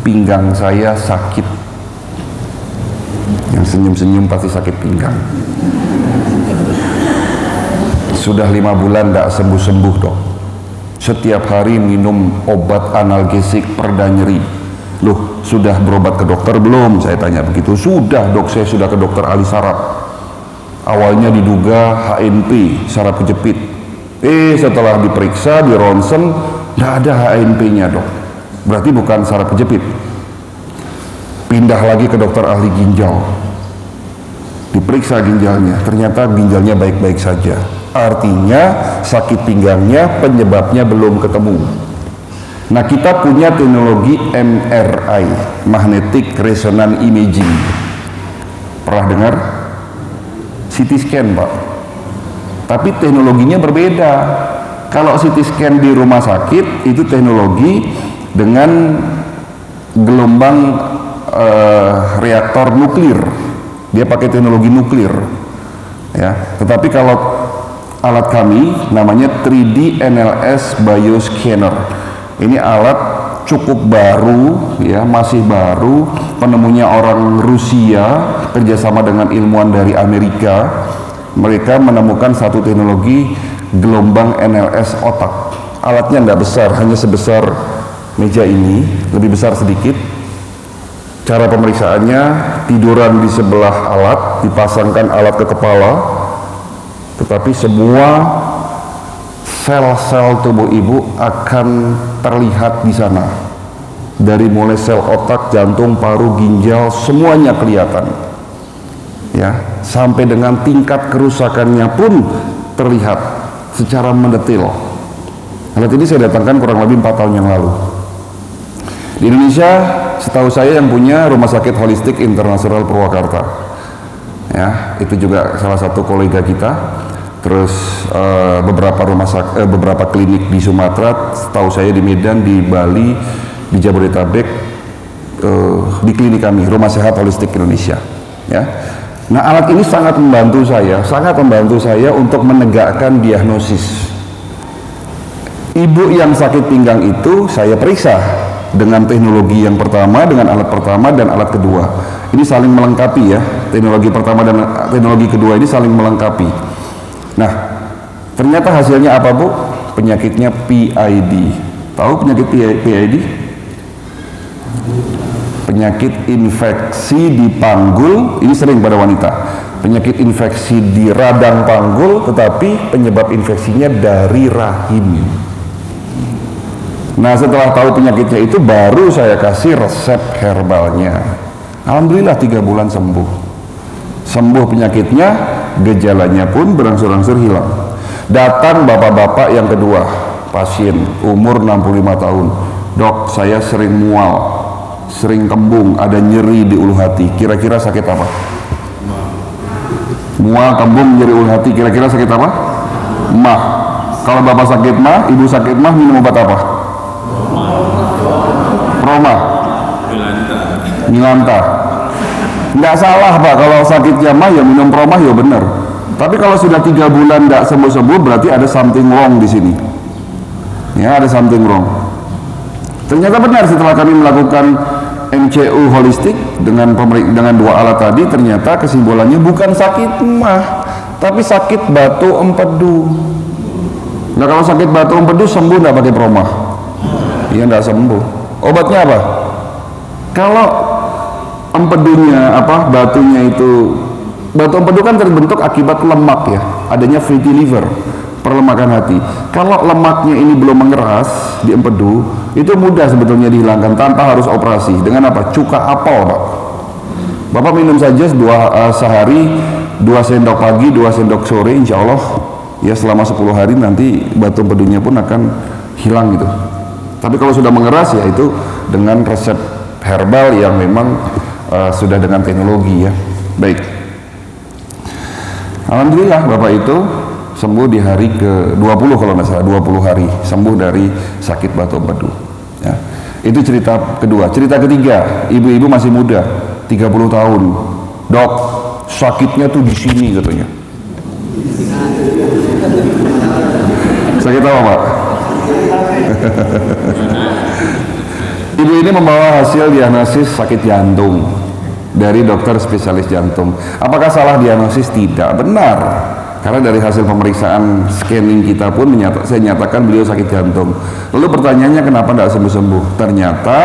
pinggang saya sakit." Yang senyum-senyum pasti sakit pinggang. Sudah 5 bulan tidak sembuh-sembuh, Dok. Setiap hari minum obat analgesik pereda nyeri. Loh, sudah berobat ke dokter belum? Saya tanya begitu. Sudah, Dok, saya sudah ke dokter ahli saraf. Awalnya diduga HNP, saraf kejepit. Setelah diperiksa, di ronsen, tidak ada HNP-nya, Dok. Berarti bukan saraf kejepit. Pindah lagi ke dokter ahli ginjal, diperiksa ginjalnya, ternyata ginjalnya baik-baik saja. Artinya sakit pinggangnya penyebabnya belum ketemu. Nah, kita punya teknologi MRI, Magnetic Resonance Imaging. Pernah dengar? CT scan, Pak. Tapi teknologinya berbeda. Kalau CT scan di rumah sakit itu teknologi dengan gelombang reaktor nuklir, dia pakai teknologi nuklir, ya. Tetapi kalau alat kami namanya 3D NLS Bioscanner, ini alat cukup baru, ya, masih baru, penemunya orang Rusia kerjasama dengan ilmuwan dari Amerika. Mereka menemukan satu teknologi gelombang NLS otak. Alatnya tidak besar, hanya sebesar meja ini, lebih besar sedikit. Cara pemeriksaannya, tiduran di sebelah alat, dipasangkan alat ke kepala, tetapi semua sel-sel tubuh ibu akan terlihat di sana. Dari mulai sel otak, jantung, paru, ginjal, semuanya kelihatan. Ya, sampai dengan tingkat kerusakannya pun terlihat secara mendetil. Alat ini saya datangkan kurang lebih 4 tahun yang lalu. Di Indonesia, setahu saya yang punya Rumah Sakit Holistik Internasional Purwakarta, ya, itu juga salah satu kolega kita. terus beberapa klinik di Sumatera, tahu saya di Medan, di Bali, di Jabodetabek, di klinik kami Rumah Sehat Holistik Indonesia. Ya. Nah, alat ini sangat membantu saya untuk menegakkan diagnosis. Ibu yang sakit pinggang itu saya periksa dengan teknologi yang pertama, dengan alat pertama dan alat kedua. Ini saling melengkapi ya, teknologi pertama dan teknologi kedua ini saling melengkapi. Nah, ternyata hasilnya apa Bu? Penyakitnya PID. Tahu penyakit PID? Penyakit infeksi di panggul, ini sering pada wanita. Penyakit infeksi di radang panggul, tetapi penyebab infeksinya dari rahim. Nah, setelah tahu penyakitnya itu, baru saya kasih resep herbalnya. Alhamdulillah 3 bulan sembuh. Sembuh penyakitnya, gejalanya pun berangsur-angsur hilang. Datang bapak-bapak yang kedua, pasien umur 65 tahun. Dok, saya sering mual, sering kembung, ada nyeri di ulu hati. Kira-kira sakit apa? Mual, kembung, nyeri ulu hati. Kira-kira sakit apa? Mah. Kalau bapak sakit mah, ibu sakit mah, minum obat apa? Proma. Milanta. Nggak salah Pak, kalau sakitnya mah ya minum proma ya benar. Tapi kalau sudah 3 bulan nggak sembuh-sembuh, berarti ada something wrong di sini. Ya, ada something wrong. Ternyata benar, setelah kami melakukan MCU holistik dengan 2 alat tadi, ternyata kesimpulannya bukan sakit mah, tapi sakit batu empedu. Nah, kalau sakit batu empedu sembuh nggak pakai proma? Iya, nggak sembuh. Obatnya apa? Kalau empedunya batunya itu, batu empedu kan terbentuk akibat lemak ya, adanya fatty liver, perlemakan hati. Kalau lemaknya ini belum mengeras di empedu, itu mudah sebetulnya dihilangkan tanpa harus operasi. Dengan apa? Cuka apel Pak. Bapak minum saja sehari 2 sendok pagi, 2 sendok sore, insya Allah ya selama 10 hari nanti batu empedunya pun akan hilang gitu. Tapi kalau sudah mengeras ya itu dengan resep herbal yang memang sudah dengan teknologi ya. Baik. Alhamdulillah Bapak itu sembuh di hari ke-20 kalau nggak salah, 20 hari sembuh dari sakit batu empedu. Ya. Itu cerita kedua. Cerita ketiga, ibu-ibu masih muda, 30 tahun. Dok, sakitnya tuh di sini katanya. Sakit apa Pak? Ibu ini membawa hasil diagnosis sakit jantung dari dokter spesialis jantung. Apakah salah diagnosis? Tidak, benar. Karena dari hasil pemeriksaan scanning kita pun saya nyatakan beliau sakit jantung. Lalu pertanyaannya kenapa tidak sembuh-sembuh? Ternyata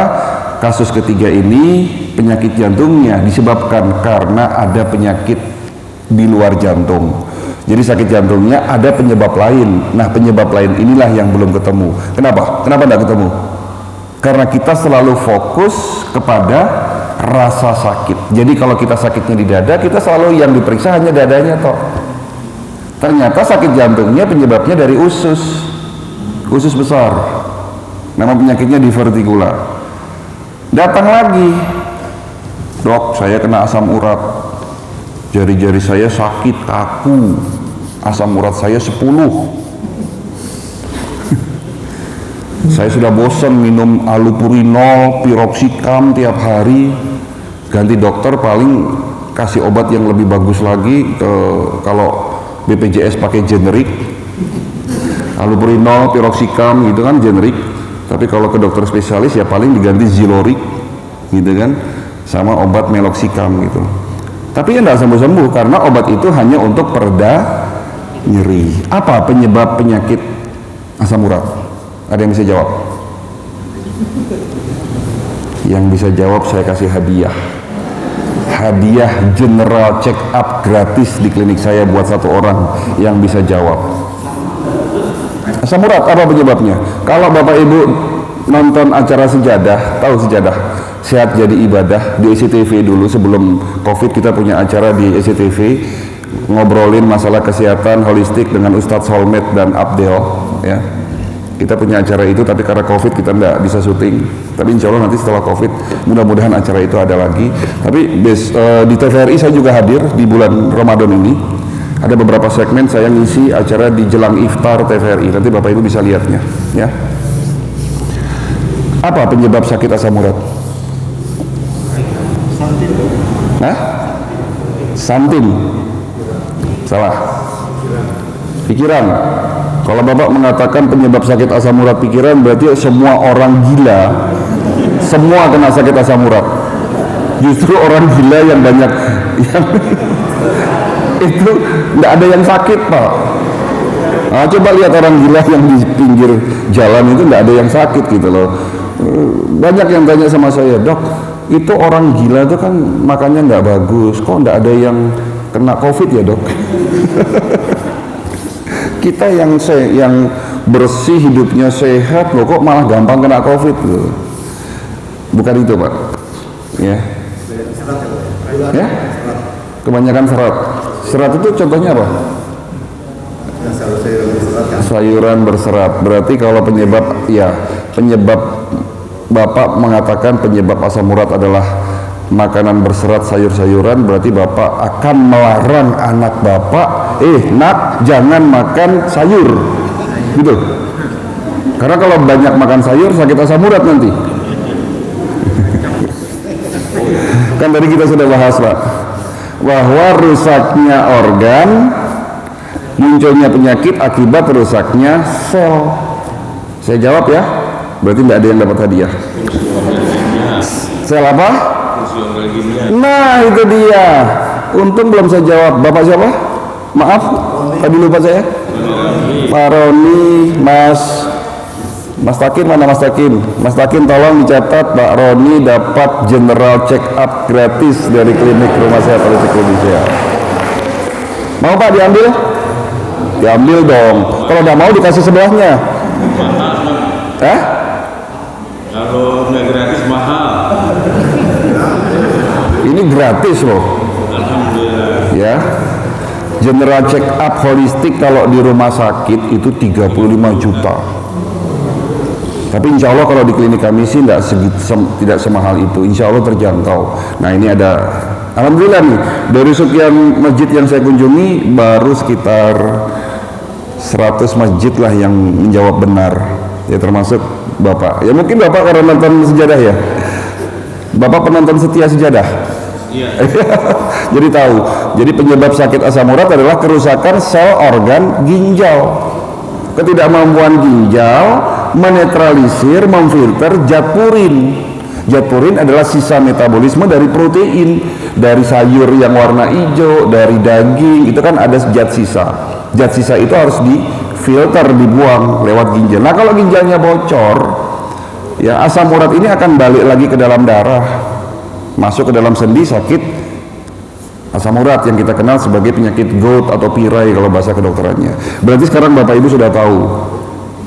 kasus ketiga ini penyakit jantungnya disebabkan karena ada penyakit di luar jantung. Jadi sakit jantungnya ada penyebab lain. Nah, penyebab lain inilah yang belum ketemu. Kenapa? Kenapa tidak ketemu? Karena kita selalu fokus kepada rasa sakit. Jadi kalau kita sakitnya di dada, kita selalu yang diperiksa hanya dadanya toh. Ternyata sakit jantungnya penyebabnya dari usus besar. Nama penyakitnya divertikula. Datang lagi, dok, saya kena asam urat, jari-jari saya sakit kaku, asam urat saya 10. Saya sudah bosan minum allopurinol, piroxicam tiap hari. Ganti dokter, paling kasih obat yang lebih bagus lagi. Kalau BPJS pakai generik, allopurinol, piroxicam gitu kan generik. Tapi kalau ke dokter spesialis ya paling diganti Ziloric gitu kan, sama obat meloxicam gitu. Tapi ya tidak sembuh-sembuh karena obat itu hanya untuk pereda nyeri. Apa penyebab penyakit asam urat? Ada yang bisa jawab? Yang bisa jawab saya kasih hadiah. Hadiah general check up gratis di klinik saya buat 1 orang yang bisa jawab. Asam urat apa penyebabnya? Kalau Bapak Ibu nonton acara Sejadah, tahu Sejadah? Sehat Jadi Ibadah di SCTV dulu sebelum Covid, kita punya acara di SCTV ngobrolin masalah kesehatan holistik dengan Ustadz Solmed dan Abdel ya. Kita punya acara itu, tapi karena Covid kita tidak bisa syuting. Tapi insya Allah nanti setelah Covid mudah-mudahan acara itu ada lagi. Tapi di TVRI saya juga hadir di bulan Ramadan ini. Ada beberapa segmen saya ngisi acara di jelang iftar TVRI. Nanti Bapak Ibu bisa lihatnya, ya. Apa penyebab sakit asam urat? Hah? Santin. Salah. Pikiran. Kalau Bapak mengatakan penyebab sakit asam urat pikiran, berarti semua orang gila, semua kena sakit asam urat. Justru orang gila yang banyak yang itu nggak ada yang sakit, Pak. Nah, coba lihat orang gila yang di pinggir jalan itu nggak ada yang sakit gitu loh. Banyak yang tanya sama saya, Dok, itu orang gila itu kan makannya nggak bagus, kok nggak ada yang kena COVID ya, Dok? Kita yang bersih, hidupnya sehat loh, kok malah gampang kena COVID loh. Bukan itu, Pak. Ya. Ya? Kebanyakan serat. Serat itu contohnya apa? Sayuran berserat. Berarti kalau penyebab Bapak mengatakan penyebab asam urat adalah makanan berserat, sayur-sayuran, berarti Bapak akan melarang anak Bapak, nak, jangan makan sayur, gitu. Karena kalau banyak makan sayur sakit asam urat nanti. Kan tadi kita sudah bahas, Pak, bahwa rusaknya organ, munculnya penyakit akibat rusaknya sel. Saya jawab ya, berarti tidak ada yang dapat hadiah. Sel apa? Nah, itu dia. Untung belum saya jawab. Bapak siapa? Maaf, tadi lupa saya. Pak Roni, Mas Takin, mana Mas Takin? Mas Takin tolong dicatat, Pak Roni dapat general check up gratis dari klinik Rumah Sehat Holistik Indonesia. Mau Pak diambil? Diambil dong. Kalau nggak mau dikasih sebelahnya. Kalau nggak gratis mahal. Ini gratis loh. Alhamdulillah. Ya. General check up holistik kalau di rumah sakit itu 35 juta. Tapi insya Allah kalau di klinik kami sih tidak semahal itu. Insya Allah terjangkau. Nah, ini ada, alhamdulillah nih, dari sekian masjid yang saya kunjungi baru sekitar 100 masjid lah yang menjawab benar. Ya termasuk Bapak. Ya mungkin Bapak karena nonton Sejadah ya. Bapak penonton setia Sejadah. Iya. Jadi tahu. Jadi penyebab sakit asam urat adalah kerusakan sel organ ginjal. Ketidakmampuan ginjal menetralisir, memfilter zat purin. Zat purin adalah sisa metabolisme dari protein, dari sayur yang warna hijau, dari daging, itu kan ada zat sisa. Zat sisa itu harus difilter, dibuang lewat ginjal. Nah, kalau ginjalnya bocor, ya asam urat ini akan balik lagi ke dalam darah, masuk ke dalam sendi, sakit asam urat yang kita kenal sebagai penyakit gout atau pirai kalau bahasa kedokterannya. Berarti sekarang Bapak Ibu sudah tahu,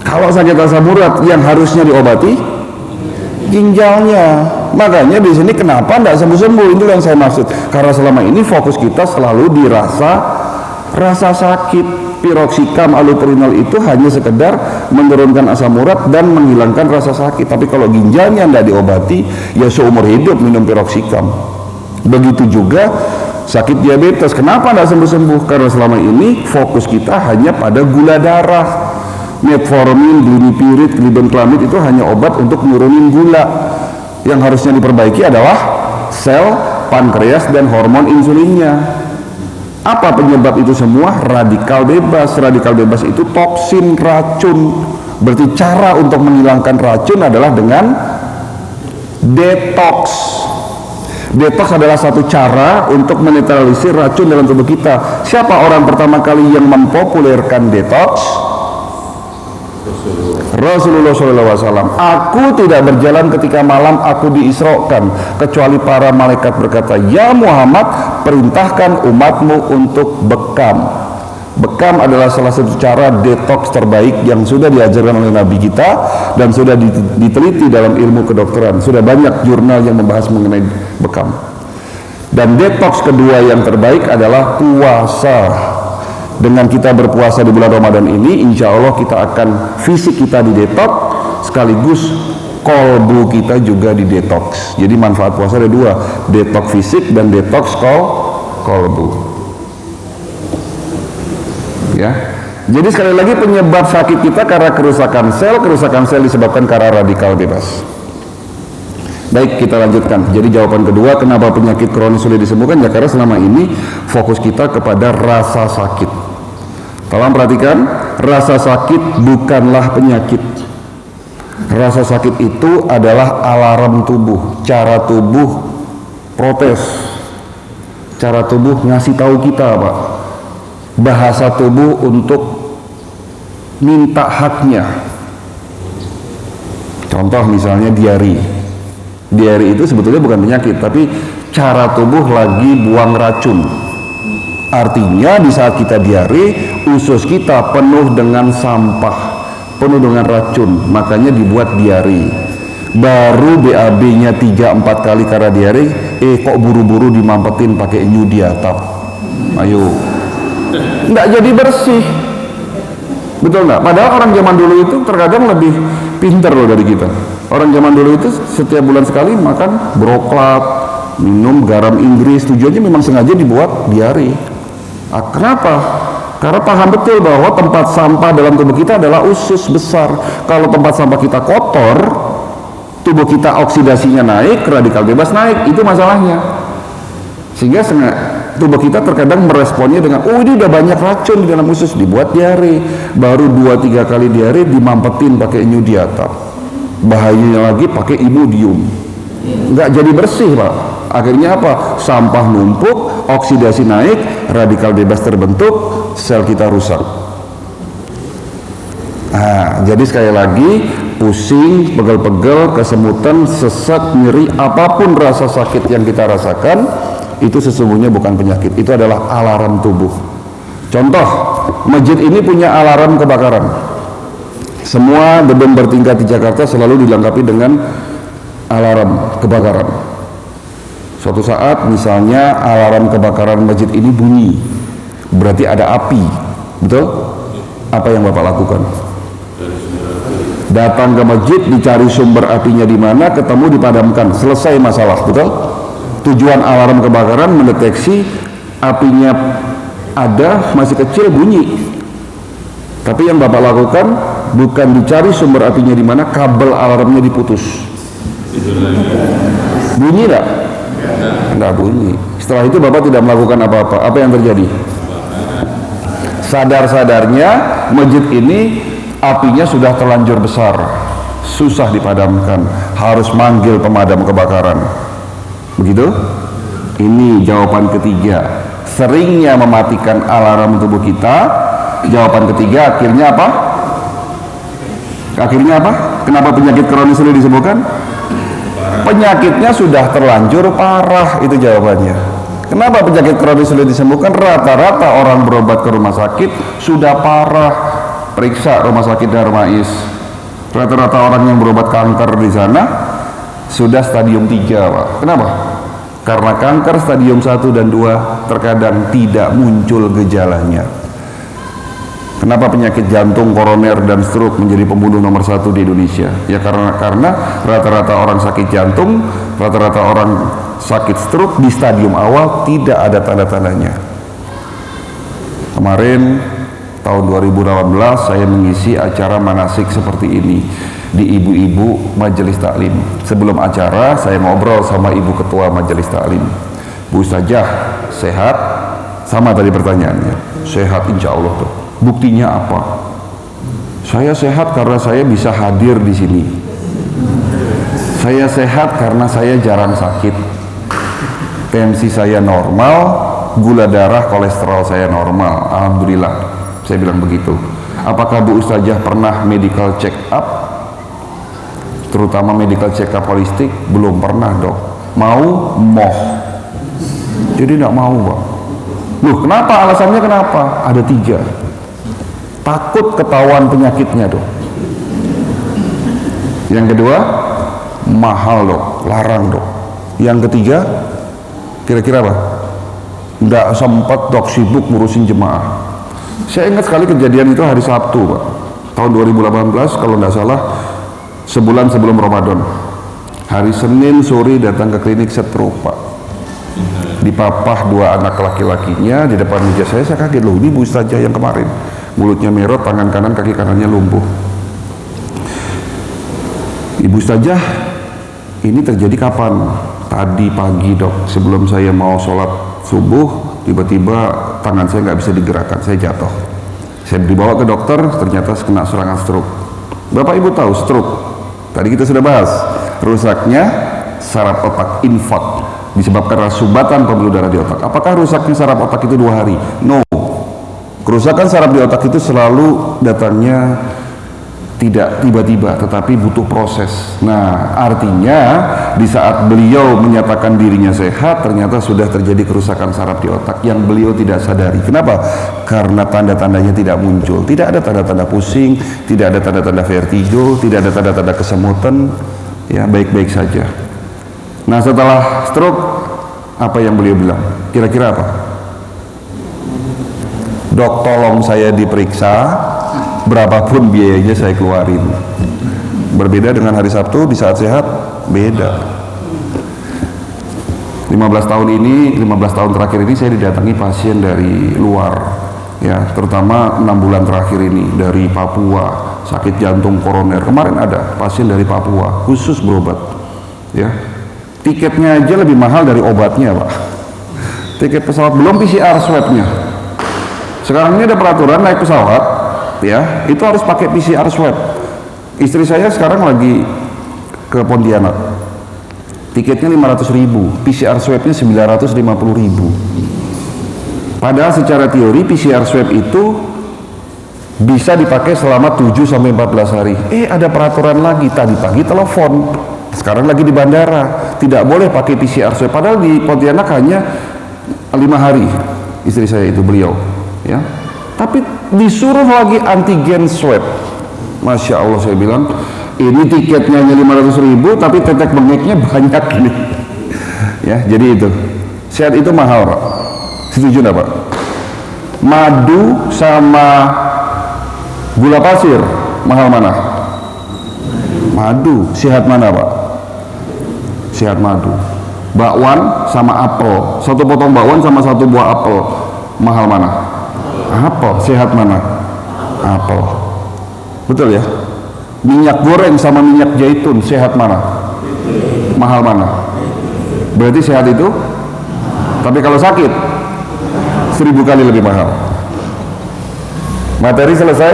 kalau sakit asam urat yang harusnya diobati ginjalnya. Makanya di sini kenapa tidak sembuh-sembuh, itu yang saya maksud. Karena selama ini fokus kita selalu di rasa sakit. Piroxicam, allopurinol itu hanya sekedar menurunkan asam urat dan menghilangkan rasa sakit. Tapi kalau ginjalnya tidak diobati, ya seumur hidup minum piroxicam. Begitu juga sakit diabetes. Kenapa tidak sembuh-sembuh? Karena selama ini fokus kita hanya pada gula darah. Metformin, glipirid, glibenclamid itu hanya obat untuk nurunin gula. Yang harusnya diperbaiki adalah sel pankreas dan hormon insulinnya. Apa penyebab itu semua? Radikal bebas. Radikal bebas itu toksin, racun. Berarti cara untuk menghilangkan racun adalah dengan detox. Detox adalah satu cara untuk menetralisir racun dalam tubuh kita. Siapa orang pertama kali yang mempopulerkan detox? Rasulullah SAW. Aku tidak berjalan ketika malam aku diisrokan, kecuali para malaikat berkata, ya Muhammad, perintahkan umatmu untuk bekam. Bekam adalah salah satu cara detox terbaik yang sudah diajarkan oleh Nabi kita dan sudah diteliti dalam ilmu kedokteran. Sudah banyak jurnal yang membahas mengenai bekam. Dan detox kedua yang terbaik adalah puasa. Dengan kita berpuasa di bulan Ramadan ini, insya Allah kita akan, fisik kita didetox, sekaligus kolbu kita juga didetox. Jadi manfaat puasa ada dua, detox fisik dan detox kolbu. Ya. Jadi sekali lagi penyebab sakit kita karena kerusakan sel disebabkan karena radikal bebas. Baik, kita lanjutkan. Jadi jawaban kedua, kenapa penyakit kronis sulit disembuhkan? Ya karena selama ini fokus kita kepada rasa sakit. Tolong perhatikan, rasa sakit bukanlah penyakit. Rasa sakit itu adalah alarm tubuh, cara tubuh protes, cara tubuh ngasih tahu kita, Pak. Bahasa tubuh untuk minta haknya. Contoh misalnya diare. Diare itu sebetulnya bukan penyakit, tapi cara tubuh lagi buang racun. Artinya di saat kita diare, usus kita penuh dengan sampah, penuh dengan racun, makanya dibuat diare. Baru BAB-nya 3-4 kali karena diare, kok buru-buru dimampetin pakai nyu di atap. Ayo. Nggak jadi bersih, betul nggak? Padahal orang zaman dulu itu terkadang lebih pinter loh dari kita. Orang zaman dulu itu setiap bulan sekali makan broklat, minum garam Inggris, tujuannya memang sengaja dibuat diare. Kenapa? Karena paham betul bahwa tempat sampah dalam tubuh kita adalah usus besar. Kalau tempat sampah kita kotor, tubuh kita oksidasinya naik, radikal bebas naik, itu masalahnya. Sehingga tubuh kita terkadang meresponnya dengan, oh ini udah banyak racun di dalam usus, dibuat diare. Baru 2-3 kali diare dimampetin pakai nyu di atap. Bahayanya lagi pakai Imodium, nggak jadi bersih, Pak. Akhirnya apa? Sampah numpuk, oksidasi naik, radikal bebas terbentuk, sel kita rusak. Jadi sekali lagi, pusing, pegel-pegel, kesemutan, sesak, nyeri, apapun rasa sakit yang kita rasakan, itu sesungguhnya bukan penyakit, itu adalah alarm tubuh. Contoh, masjid ini punya alarm kebakaran. Semua gedung bertingkat di Jakarta selalu dilengkapi dengan alarm kebakaran. Suatu saat misalnya alarm kebakaran masjid ini bunyi, berarti ada api, betul? Apa yang Bapak lakukan? Datang ke masjid, dicari sumber apinya di mana, ketemu, dipadamkan, selesai masalah, betul? Tujuan alarm kebakaran mendeteksi apinya ada, masih kecil, bunyi. Tapi yang Bapak lakukan bukan dicari sumber apinya di mana, kabel alarmnya diputus. Bunyi enggak? Enggak bunyi. Setelah itu Bapak tidak melakukan apa-apa. Apa yang terjadi? Sadar-sadarnya masjid ini apinya sudah terlanjur besar, susah dipadamkan, harus manggil pemadam kebakaran. Begitu? Ini jawaban ketiga. Seringnya mematikan alarm tubuh kita. Jawaban ketiga, akhirnya apa? Akhirnya apa? Kenapa penyakit kronis sulit disembuhkan? Penyakitnya sudah terlanjur parah, itu jawabannya. Kenapa penyakit kronis sulit disembuhkan? Rata-rata orang berobat ke rumah sakit sudah parah. Periksa rumah sakit Darmais. Rata-rata orang yang berobat kanker di sana sudah stadium 3, Pak. Kenapa? Karena kanker stadium 1 dan 2 terkadang tidak muncul gejalanya. Kenapa penyakit jantung, koroner, dan stroke menjadi pembunuh nomor 1 di Indonesia? Ya karena rata-rata orang sakit jantung, rata-rata orang sakit stroke di stadium awal tidak ada tanda-tandanya. Kemarin tahun 2018 saya mengisi acara manasik seperti ini di ibu-ibu majelis taklim. Sebelum acara saya ngobrol sama ibu ketua majelis taklim. Bu Ustazah sehat? Sama tadi pertanyaannya. Sehat insya Allah tuh. Buktinya apa? Saya sehat karena saya bisa hadir di sini. Saya sehat karena saya jarang sakit. Tensi saya normal, gula darah, kolesterol saya normal. Alhamdulillah. Saya bilang begitu. Apakah Bu Ustazah pernah medical check up? Terutama medical check up holistik? Belum pernah, Dok. Mau? Moh. Jadi tidak mau, Pak. Loh, kenapa? Alasannya kenapa? Ada 3. Takut ketahuan penyakitnya, Dok. Yang kedua, mahal, Dok. Larang, Dok. Yang ketiga, kira-kira apa? Nggak sempat, Dok, sibuk ngurusin jemaah. Saya ingat sekali kejadian itu hari Sabtu, Pak. Tahun 2018 kalau nggak salah, sebulan sebelum Ramadan. Hari Senin sore datang ke klinik stroke, Pak. dipapah dua anak laki-lakinya di depan meja saya kaget, loh ini Bu Ustazah yang kemarin, mulutnya merot, tangan kanan, kaki kanannya lumpuh. Ibu Ustazah, ini terjadi kapan? Tadi pagi dok, sebelum saya mau sholat subuh, tiba-tiba tangan saya nggak bisa digerakkan, saya jatuh. Saya dibawa ke dokter, ternyata kena serangan stroke. Bapak Ibu tahu stroke? Tadi kita sudah bahas, rusaknya saraf otak infak, disebabkan rasubatan pembuluh darah di otak. Apakah rusaknya saraf otak itu 2 hari? No. Kerusakan saraf di otak itu selalu datangnya tidak tiba-tiba, tetapi butuh proses. Nah, artinya di saat beliau menyatakan dirinya sehat, ternyata sudah terjadi kerusakan saraf di otak yang beliau tidak sadari. Kenapa? Karena tanda-tandanya tidak muncul. Tidak ada tanda-tanda pusing, tidak ada tanda-tanda vertigo, tidak ada tanda-tanda kesemutan, ya baik-baik saja. Nah, setelah stroke, apa yang beliau bilang? Kira-kira apa? Dok, tolong saya diperiksa, berapapun biayanya saya keluarin. Berbeda dengan hari Sabtu, di saat sehat, beda. 15 tahun terakhir ini saya didatangi pasien dari luar, ya, terutama 6 bulan terakhir ini dari Papua, sakit jantung koroner. Kemarin ada pasien dari Papua, khusus berobat, ya. Tiketnya aja lebih mahal dari obatnya, Pak. Tiket pesawat, belum PCR swab-nya. Sekarang ini ada peraturan naik pesawat, ya, itu harus pakai PCR swab. Istri saya sekarang lagi ke Pontianak, tiketnya 500.000, PCR swabnya 950.000. Padahal secara teori PCR swab itu bisa dipakai selama 7-14 hari. Ada peraturan lagi, tadi pagi telepon, sekarang lagi di bandara, tidak boleh pakai PCR swab. Padahal di Pontianak hanya 5 hari, istri saya itu, beliau, ya. Tapi disuruh lagi antigen swab. Masya Allah, saya bilang, ini tiketnya hanya 500.000, tapi tetek bengeknya banyak ini. Ya, jadi itu. Sehat itu mahal, Pak. Setuju nggak, Pak? Madu sama gula pasir, mahal mana? Madu. Sehat mana, Pak? Sehat madu. Bakwan sama apel, satu potong bakwan sama satu buah apel, mahal mana? Apel. Sehat mana? Apel. Betul ya? Minyak goreng sama minyak zaitun, sehat mana? Mahal mana? Berarti sehat itu? Tapi kalau sakit 1000 kali lebih mahal. Materi selesai.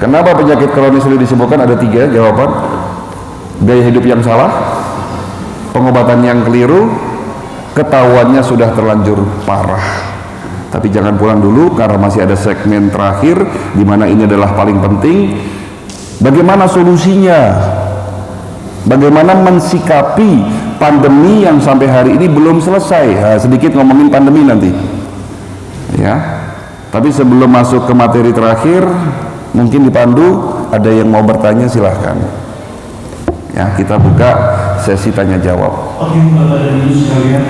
Kenapa penyakit kronis sulit disembuhkan? Ada 3 jawaban. Gaya hidup yang salah, pengobatan yang keliru, ketahuannya sudah terlanjur parah. Tapi jangan pulang dulu, karena masih ada segmen terakhir di mana ini adalah paling penting. Bagaimana solusinya? Bagaimana mensikapi pandemi yang sampai hari ini belum selesai? Nah, sedikit ngomongin pandemi nanti, ya. Tapi sebelum masuk ke materi terakhir, mungkin dipandu ada yang mau bertanya, silahkan. Ya, kita buka sesi tanya jawab. Oke, Bapak dan Ibu sekalian,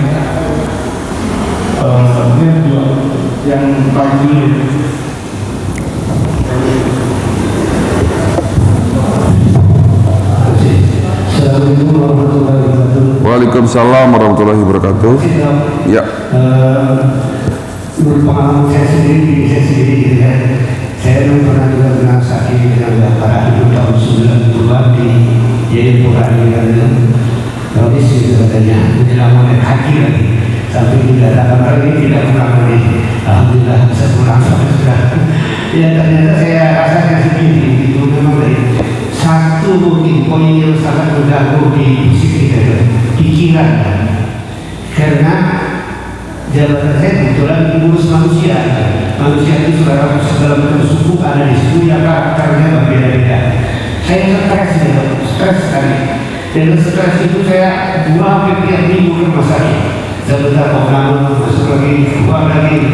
yang paling dulu. Assalamualaikum warahmatullahi wabarakatuh. Waalaikumsalam warahmatullahi wabarakatuh. Ya. Menurut pengalaman saya sendiri gitu ya, saya pernah juga kena sakit yang parah itu tahun 92 di Jayapura itu. Kronis itu katanya, tidak mau naik haji lagi, sampai tidak ada kabar ini, tidak pulang lagi. Alhamdulillah bisa pulang sampai sekarang. Ya, ternyata saya rasakan sendiri itu memang dari satu mungkin poin yang sangat mengganggu di fisik kita, pikiran. Karena jabatan saya kebetulan mengurus manusia. Manusia itu segala bentuk suku ada di situ, ya karakternya berbeda-beda. Saya stres sekali. Dan stres itu saya 2 minggu ke rumah sakit. Sebentar mau masuk lagi, keluar lagi.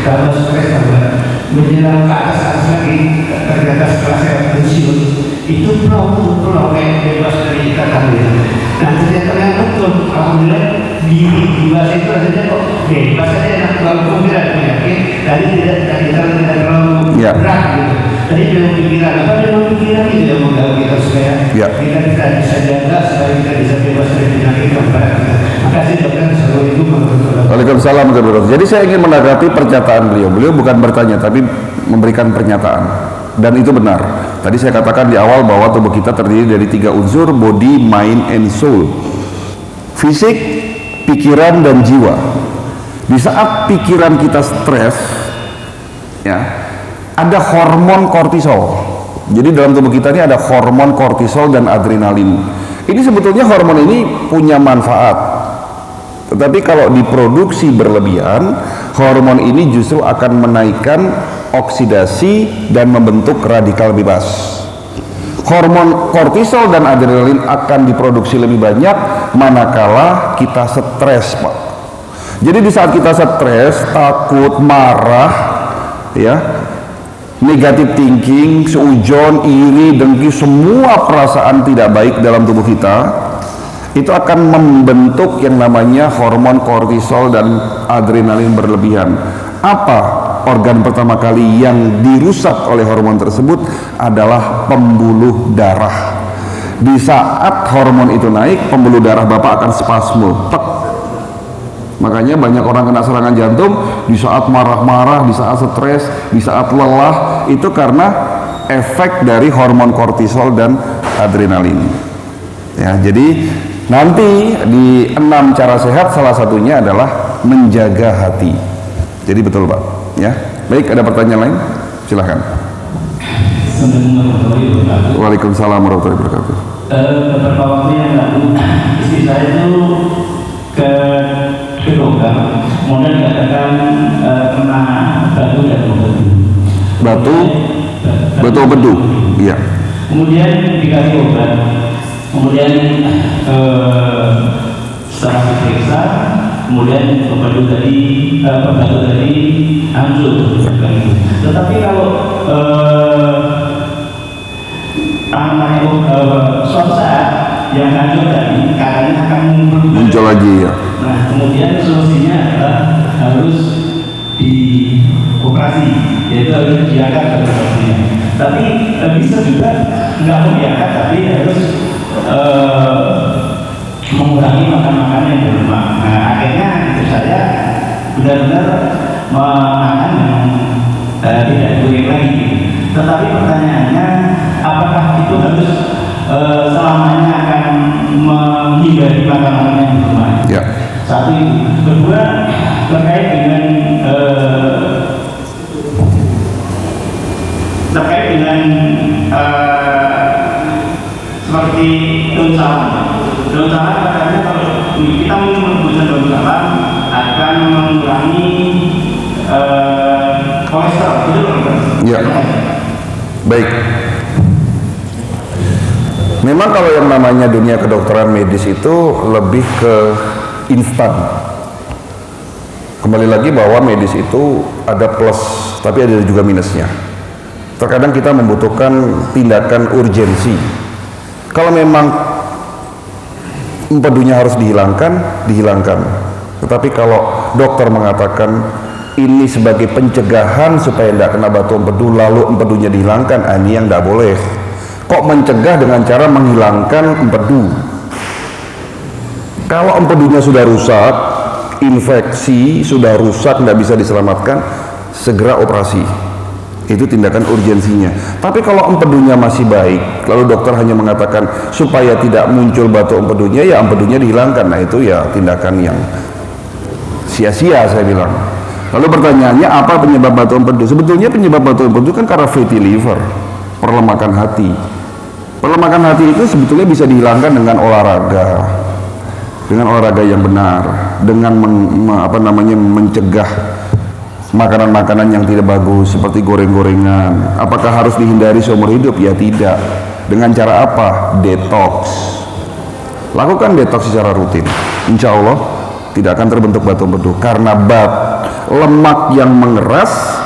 Kalau stres tambah menjelang ke atas lagi, ternyata setelah saya pensiun itu pulau kayak bebas dari ikatan. Nah, ternyata yang betul, alhamdulillah di bahasa itu rasanya kok bebas saja, enak, kalau tidak penyakit, tadi tidak terlalu berat gitu. Tadi memang pikiran, pikiran itu yang mengganggu kita supaya kita bisa jaga, supaya kita bisa bebas dari penyakit yang berat. Terima kasih dokter. Assalamualaikum warahmatullahi wabarakatuh. Waalaikumsalam warahmatullahi wabarakatuh. Jadi saya ingin menanggapi pernyataan beliau. Beliau bukan bertanya tapi memberikan pernyataan. Dan itu benar. Tadi saya katakan di awal bahwa tubuh kita terdiri dari 3 unsur, body, mind, and soul. Fisik, pikiran, dan jiwa. Di saat pikiran kita stres, ya, ada hormon kortisol. Jadi dalam tubuh kita ini ada hormon kortisol dan adrenalin. Ini sebetulnya hormon ini punya manfaat. Tetapi kalau diproduksi berlebihan, hormon ini justru akan menaikkan oksidasi dan membentuk radikal bebas. Hormon kortisol dan adrenalin akan diproduksi lebih banyak manakala kita stres, Pak. Jadi di saat kita stres, takut, marah, ya, negative thinking, seujon, iri, dengki, semua perasaan tidak baik dalam tubuh kita itu akan membentuk yang namanya hormon kortisol dan adrenalin berlebihan. Apa organ pertama kali yang dirusak oleh hormon tersebut? Adalah pembuluh darah. Di saat hormon itu naik, pembuluh darah Bapak akan spasme. Tek. Makanya banyak orang kena serangan jantung di saat marah-marah, di saat stres, di saat lelah, itu karena efek dari hormon kortisol dan adrenalin. Ya, jadi nanti di 6 cara sehat salah satunya adalah menjaga hati. Jadi betul Pak, ya. Baik, ada pertanyaan lain? Silahkan. Waalaikumsalam warahmatullahi wabarakatuh. Beberapa waktu yang lalu istri saya itu ke dokter, kemudian dikatakan kena batu dan bedu. Batu bedu, iya. Kemudian dikasih obat. Kemudian setelah diperiksa, kemudian batu tadi hancur. Tetapi kalau suatu saat yang hancur tadi katanya akan muncul lagi, ya. Nah, kemudian solusinya adalah harus dioperasi, yaitu harus diangkat berbatunya. Tapi bisa juga nggak diangkat, tapi harus mengurangi makan-makan yang berlemak. Nah, akhirnya itu saya benar-benar makan yang tidak goreng lagi. Tetapi pertanyaannya, apakah itu harus selamanya akan menghindari makanan yang berlemak? Ya. Satu itu. Kedua, terkait dengan seperti daun salam. Daun salam katanya kalau kita menggunakan daun salam akan mengurangi kolesterol, betul kan? Ya. Baik. Memang kalau yang namanya dunia kedokteran medis itu lebih ke instan. Kembali lagi bahwa medis itu ada plus, tapi ada juga minusnya. Terkadang kita membutuhkan tindakan urgensi. Kalau memang empedunya harus dihilangkan, dihilangkan. Tetapi kalau dokter mengatakan ini sebagai pencegahan supaya tidak kena batu empedu, lalu empedunya dihilangkan, ini yang tidak boleh. Kok mencegah dengan cara menghilangkan empedu? Kalau empedunya sudah rusak, infeksi sudah rusak, tidak bisa diselamatkan, segera operasi. Itu tindakan urgensinya. Tapi kalau empedunya masih baik, lalu dokter hanya mengatakan supaya tidak muncul batu empedunya, ya empedunya dihilangkan. Nah itu ya tindakan yang sia-sia, saya bilang. Lalu pertanyaannya, apa penyebab batu empedu? Sebetulnya penyebab batu empedu kan karena fatty liver, perlemakan hati. Perlemakan hati itu sebetulnya bisa dihilangkan dengan olahraga, yang benar, dengan mencegah makanan-makanan yang tidak bagus seperti goreng-gorengan. Apakah harus dihindari seumur hidup? Ya tidak. Dengan cara apa? Detox. Lakukan detox secara rutin. Insya Allah tidak akan terbentuk batu empedu. Karena lemak yang mengeras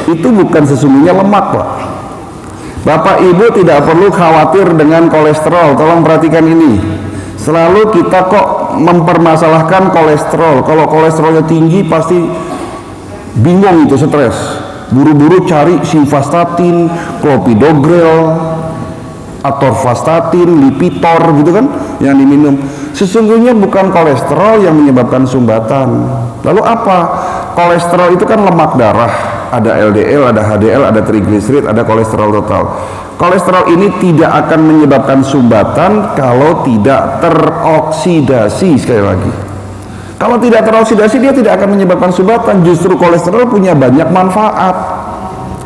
itu bukan sesungguhnya lemak, Pak. Bapak Ibu tidak perlu khawatir dengan kolesterol. Tolong perhatikan ini. Selalu kita kok mempermasalahkan kolesterol. Kalau kolesterolnya tinggi pasti bingung, itu stres, buru-buru cari simvastatin, clopidogrel, atorvastatin, Lipitor gitu kan yang diminum. Sesungguhnya bukan kolesterol yang menyebabkan sumbatan. Lalu apa? Kolesterol itu kan lemak darah, ada LDL, ada HDL, ada trigliserid, ada kolesterol total. Kolesterol ini tidak akan menyebabkan sumbatan kalau tidak teroksidasi. Sekali lagi, kalau tidak teroksidasi dia tidak akan menyebabkan sumbatan. Justru kolesterol punya banyak manfaat.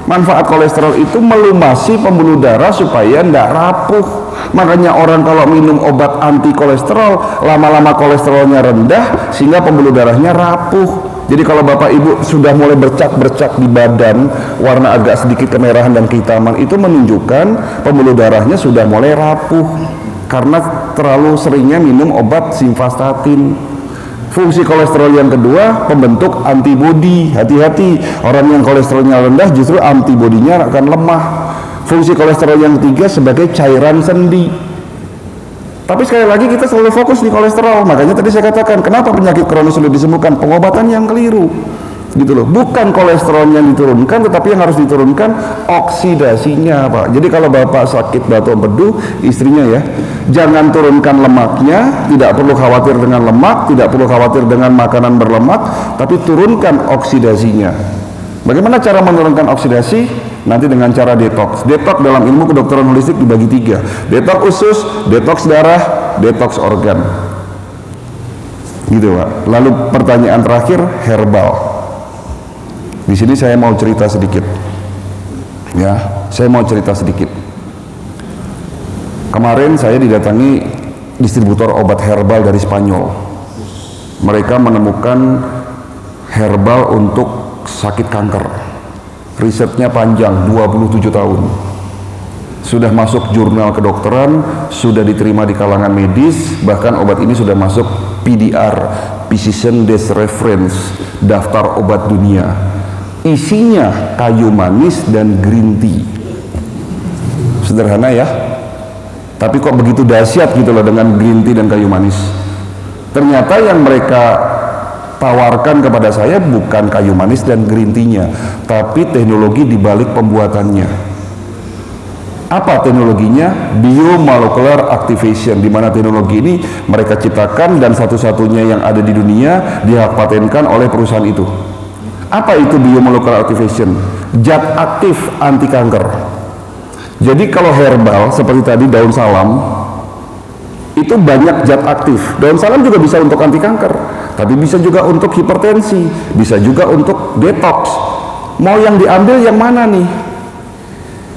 Manfaat kolesterol itu melumasi pembuluh darah supaya tidak rapuh. Makanya orang kalau minum obat anti kolesterol, lama-lama kolesterolnya rendah sehingga pembuluh darahnya rapuh. Jadi kalau bapak ibu sudah mulai bercak-bercak di badan, warna agak sedikit kemerahan dan kehitaman, itu menunjukkan pembuluh darahnya sudah mulai rapuh karena terlalu seringnya minum obat simvastatin. Fungsi kolesterol yang kedua, pembentuk antibodi. Hati-hati, orang yang kolesterolnya rendah justru antibodinya akan lemah. Fungsi kolesterol yang ketiga sebagai cairan sendi. Tapi sekali lagi kita selalu fokus di kolesterol. Makanya tadi saya katakan, kenapa penyakit kronis sulit disembuhkan? Pengobatan yang keliru. Gitu loh. Bukan kolesterolnya yang diturunkan, tetapi yang harus diturunkan oksidasinya, Pak. Jadi kalau bapak sakit batu empedu, istrinya ya, jangan turunkan lemaknya, tidak perlu khawatir dengan lemak, tidak perlu khawatir dengan makanan berlemak, tapi turunkan oksidasinya. Bagaimana cara menurunkan oksidasi? Nanti dengan cara detox. Detox dalam ilmu kedokteran holistik dibagi 3. Detox usus, detox darah, detox organ. Gitu, Pak. Lalu pertanyaan terakhir, herbal. Di sini saya mau cerita sedikit. Ya, saya mau cerita sedikit. Kemarin saya didatangi distributor obat herbal dari Spanyol. Mereka menemukan herbal untuk sakit kanker. Risetnya panjang, 27 tahun. Sudah masuk jurnal kedokteran, sudah diterima di kalangan medis, bahkan obat ini sudah masuk PDR, Physician Desk Reference, daftar obat dunia. Isinya kayu manis dan green tea. Sederhana ya, tapi kok begitu dahsyat gitu loh dengan green tea dan kayu manis. Ternyata yang mereka tawarkan kepada saya bukan kayu manis dan green tea-nya, tapi teknologi di balik pembuatannya. Apa teknologinya? Biomolecular activation, di mana teknologi ini mereka ciptakan dan satu-satunya yang ada di dunia, dihak patenkan oleh perusahaan itu. Apa itu biomolecular activation? Zat aktif anti kanker. Jadi kalau herbal seperti tadi daun salam itu banyak zat aktif. Daun salam juga bisa untuk anti kanker, tapi bisa juga untuk hipertensi, bisa juga untuk detox. Mau yang diambil yang mana nih?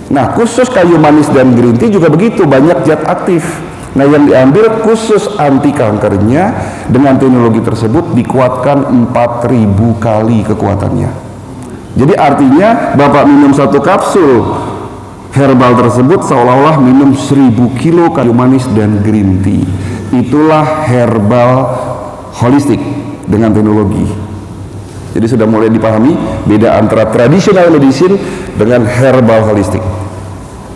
Nah, khusus kayu manis dan green tea juga begitu, banyak zat aktif. Nah, yang diambil khusus anti kankernya dengan teknologi tersebut dikuatkan 4000 kali kekuatannya. Jadi artinya Bapak minum satu kapsul herbal tersebut seolah-olah minum 1000 kilo kayu manis dan green tea. Itulah herbal holistik dengan teknologi. Jadi sudah mulai dipahami beda antara traditional medicine dengan herbal holistik.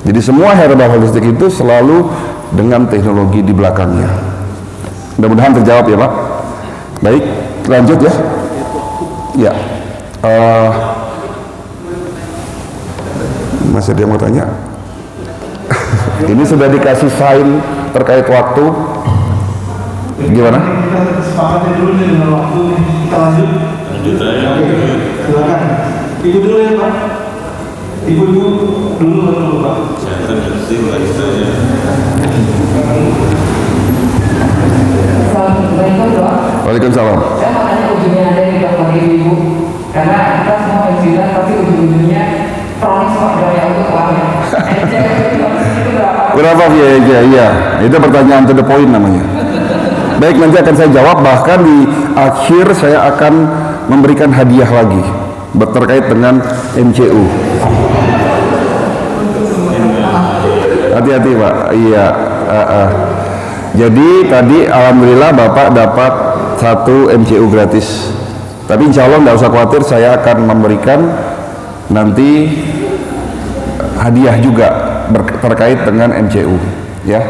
Jadi semua herbal holistik itu selalu dengan teknologi di belakangnya. Mudah-mudahan terjawab ya Pak. Baik, lanjut ya. Ya, masih ada yang mau tanya? Ini sudah dikasih sign terkait waktu. Gimana? Kita sepakatnya dulu nih dengan waktu nih. Kita lanjut. Lanjut aja. Silakan. Ibu dulu ya Pak. Ibu dulu Pak. Saya terkesima lagi saja. Assalamualaikum dok. Waalaikumsalam. Saya mau tanya ujungnya ada di dokter ibu, karena kita semua pensiunan tapi ujung-ujungnya kronis kok dok ya untuk uangnya. Itu berapa? Berapa biaya? Iya, itu pertanyaan to the point namanya. Baik, nanti akan saya jawab, bahkan di akhir saya akan memberikan hadiah lagi terkait dengan MCU. Hati-hati Pak. Iya. Jadi tadi alhamdulillah Bapak dapat 1 MCU gratis. Tapi insya Allah nggak usah khawatir, saya akan memberikan nanti hadiah juga terkait dengan MCU. Ya.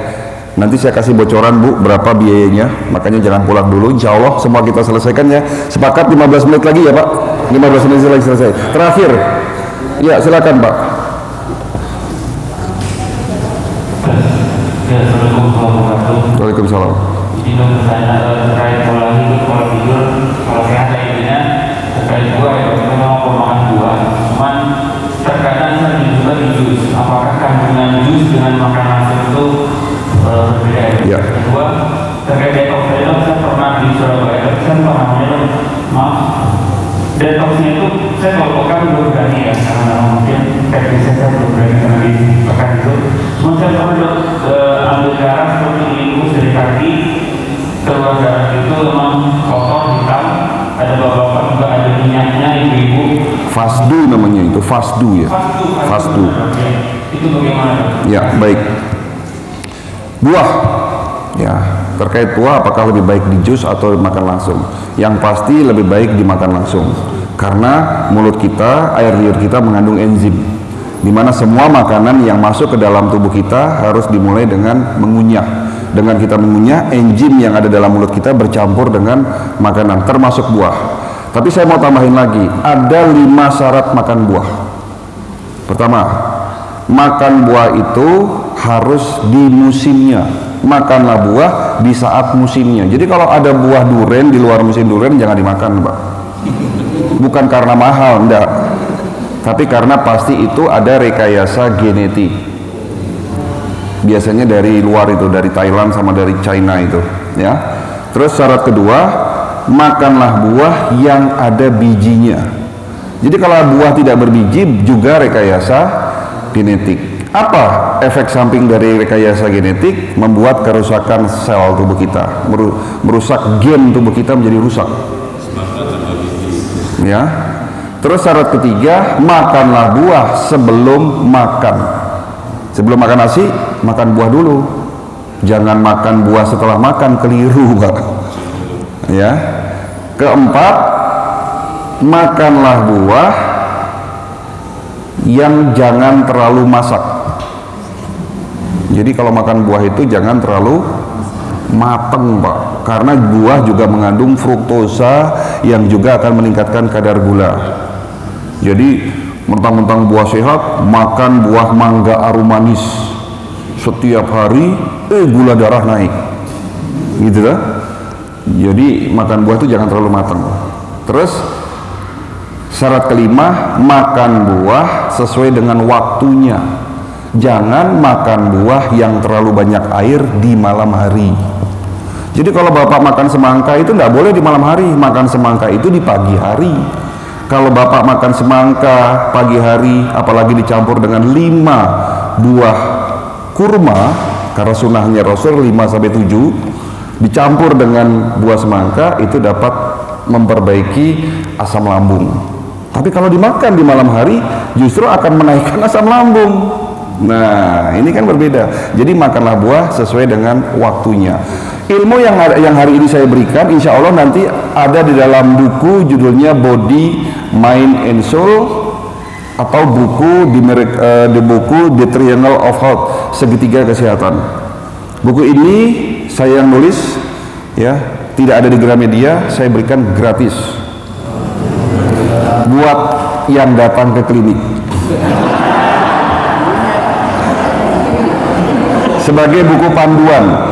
Nanti saya kasih bocoran Bu berapa biayanya. Makanya jangan pulang dulu. Insya Allah semua kita selesaikan ya. Sepakat 15 menit lagi ya Pak. 15 menit lagi selesai. Terakhir. Ya silakan Pak. Waalaikumsalam. Jadi untuk saya terkait pola hidup, pola tidur, kalau sehat intinya terkait buah ya, kita mau pemakan buah. Cuman terkadang sering juga di jus. Apakah kandungan jus dengan makan nasi itu berbeda? Ya. Kedua, terkait detox itu saya pernah di Surabaya, saya pernah namanya maaf. Detoxnya itu saya kalau pekan belum berani ya, karena mungkin teknisnya saya belum berani karena di pekan itu. Cuma saya pernah ambil darah seperti infus dari kaki, keluar darah itu memang kotor, hitam, ada bapak-bapak juga ada minyaknya, ibu-ibu. Fasdu namanya itu, fasdu ya. Fasdu. Ya, itu bagaimana? Ya, baik. Buah. Ya, terkait buah apakah lebih baik di jus atau makan langsung? Yang pasti lebih baik dimakan langsung. Karena mulut kita, air liur kita mengandung enzim. Di mana semua makanan yang masuk ke dalam tubuh kita harus dimulai dengan mengunyah. Dengan kita mengunyah, enzim yang ada dalam mulut kita bercampur dengan makanan, termasuk buah. Tapi saya mau tambahin lagi, ada 5 syarat makan buah. Pertama, makan buah itu harus di musimnya. Makanlah buah di saat musimnya. Jadi kalau ada buah durian di luar musim durian jangan dimakan, Pak. Bukan karena mahal, enggak. Tapi karena pasti itu ada rekayasa genetik. Biasanya dari luar itu, dari Thailand sama dari China itu, ya. Terus syarat kedua, makanlah buah yang ada bijinya. Jadi kalau buah tidak berbiji juga rekayasa genetik. Apa efek samping dari rekayasa genetik? Membuat kerusakan sel tubuh kita, merusak gen tubuh kita menjadi rusak. Ya. Terus syarat ketiga, makanlah buah sebelum makan. Sebelum makan nasi, makan buah dulu. Jangan makan buah setelah makan, keliru, Pak. Ya. Keempat, makanlah buah yang jangan terlalu masak. Jadi kalau makan buah itu jangan terlalu mateng, Pak, karena buah juga mengandung fruktosa yang juga akan meningkatkan kadar gula. Jadi mentang-mentang buah sehat, makan buah mangga aromanis setiap hari, gula darah naik, gitu lah. Jadi makan buah itu jangan terlalu matang. Terus syarat kelima, makan buah sesuai dengan waktunya. Jangan makan buah yang terlalu banyak air di malam hari. Jadi kalau Bapak makan semangka itu tidak boleh di malam hari, makan semangka itu di pagi hari. Kalau Bapak makan semangka pagi hari, apalagi dicampur dengan 5 buah kurma, karena sunnahnya Rasul 5-7, dicampur dengan buah semangka, itu dapat memperbaiki asam lambung. Tapi kalau dimakan di malam hari, justru akan menaikkan asam lambung. Nah, ini kan berbeda. Jadi makanlah buah sesuai dengan waktunya. Ilmu yang hari ini saya berikan, insya Allah nanti ada di dalam buku judulnya Body, Mind and Soul, atau buku di buku The Triangle of Health, segitiga kesehatan. Buku ini saya yang nulis, ya, tidak ada di Gramedia, saya berikan gratis buat yang datang ke klinik. Sebagai buku panduan.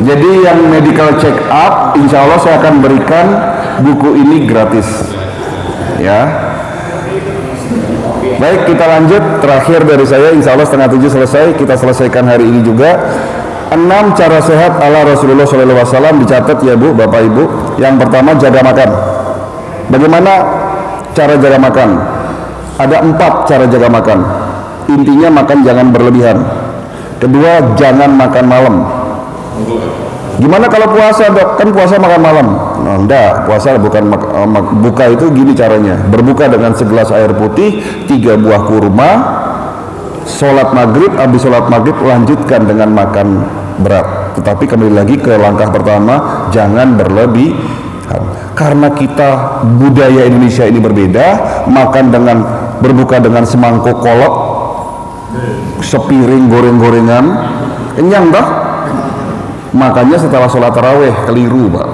Jadi yang medical check up, insya Allah saya akan berikan buku ini gratis. Ya. Baik, kita lanjut. Terakhir dari saya, insya Allah 6:30 selesai. Kita selesaikan hari ini juga. 6 cara sehat ala Rasulullah SAW, dicatat ya Bu, Bapak Ibu. Yang pertama, jaga makan. Bagaimana cara jaga makan? Ada 4 cara jaga makan. Intinya makan jangan berlebihan. Kedua, jangan makan malam. Gimana kalau puasa, Dok? Kan puasa makan malam. Nah, enggak, puasa bukan buka itu gini caranya. Berbuka dengan segelas air putih, 3 buah kurma, sholat maghrib, habis sholat maghrib lanjutkan dengan makan berat. Tetapi kembali lagi ke langkah pertama, jangan berlebihan. Karena kita budaya Indonesia ini berbeda, makan dengan berbuka dengan semangkuk kolak, sepiring goreng-gorengan, kenyang dah. Makanya setelah sholat taraweh, keliru Pak.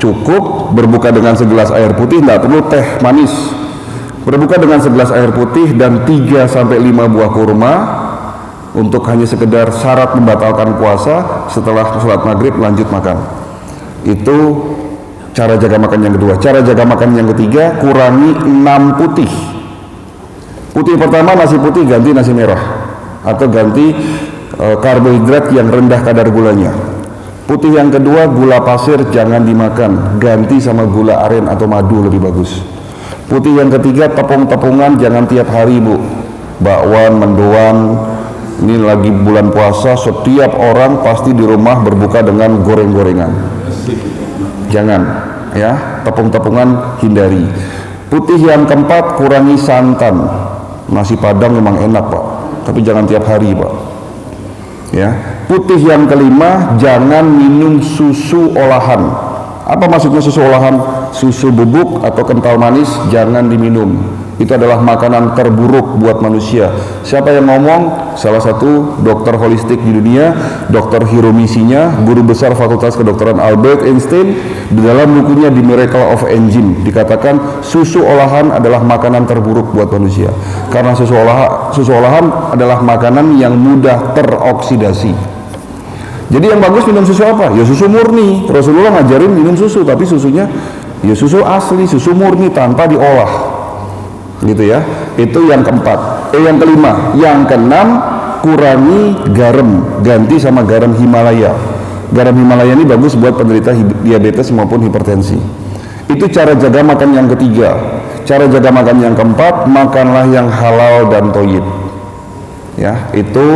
Cukup berbuka dengan segelas air putih, tidak perlu teh manis. Berbuka dengan segelas air putih dan 3-5 buah kurma, untuk hanya sekedar syarat membatalkan puasa, setelah sholat maghrib lanjut makan. Itu cara jaga makan yang kedua. Cara jaga makan yang ketiga, kurangi 6 putih. Putih pertama nasi putih, ganti nasi merah atau ganti karbohidrat yang rendah kadar gulanya. Putih yang kedua, gula pasir jangan dimakan, ganti sama gula aren atau madu lebih bagus. Putih yang ketiga, tepung-tepungan jangan tiap hari bu, bakwan, mendoan. Ini lagi bulan puasa, setiap orang pasti di rumah berbuka dengan goreng-gorengan. Jangan ya, tepung-tepungan hindari. Putih yang keempat, kurangi santan. Nasi padang memang enak pak, tapi jangan tiap hari pak ya. Putih yang kelima, jangan minum susu olahan. Apa maksudnya susu olahan? Susu bubuk atau kental manis jangan diminum. Itu adalah makanan terburuk buat manusia. Siapa yang ngomong? Salah satu dokter holistik di dunia, Dr. Hiromi Shinya, guru besar Fakultas Kedokteran Albert Einstein. Di dalam bukunya The Miracle of Enzyme dikatakan susu olahan adalah makanan terburuk buat manusia. Karena susu olahan adalah makanan yang mudah teroksidasi. Jadi yang bagus minum susu apa? Ya susu murni. Rasulullah ngajarin minum susu, tapi susunya ya susu asli, susu murni tanpa diolah. Gitu ya. Itu yang keempat. Yang kelima. Yang keenam, kurangi garam, ganti sama garam Himalaya. Garam Himalaya ini bagus buat penderita diabetes maupun hipertensi. Itu cara jaga makan yang ketiga. Cara jaga makan yang keempat, makanlah yang halal dan thayyib. Ya, itu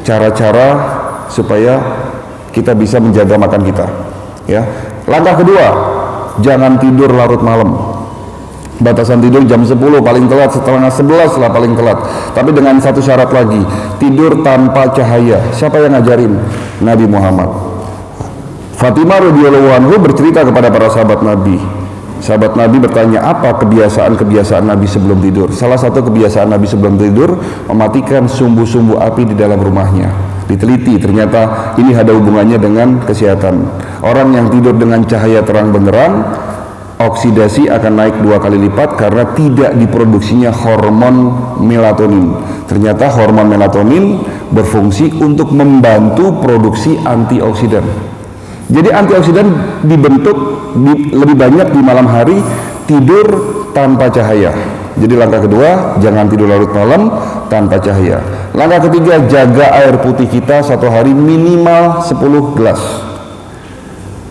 cara-cara supaya kita bisa menjaga makan kita. Ya. Langkah kedua, jangan tidur larut malam. Batasan tidur jam 10 paling telat, setengah 11 lah paling telat. Tapi dengan satu syarat lagi, tidur tanpa cahaya. Siapa yang ngajarin? Nabi Muhammad. Fatimah radhiyallahu anhu bercerita kepada para sahabat Nabi. Sahabat Nabi bertanya, apa kebiasaan Nabi sebelum tidur? Salah satu kebiasaan Nabi sebelum tidur, mematikan sumbu-sumbu api di dalam rumahnya. Diteliti, ternyata ini ada hubungannya dengan kesehatan. Orang yang tidur dengan cahaya terang benderang, oksidasi akan naik 2 kali lipat karena tidak diproduksinya hormon melatonin. Ternyata hormon melatonin berfungsi untuk membantu produksi antioksidan. Jadi antioksidan dibentuk lebih banyak di malam hari, tidur tanpa cahaya. Jadi langkah kedua, jangan tidur larut malam tanpa cahaya. Langkah ketiga, jaga air putih kita satu hari minimal 10 gelas,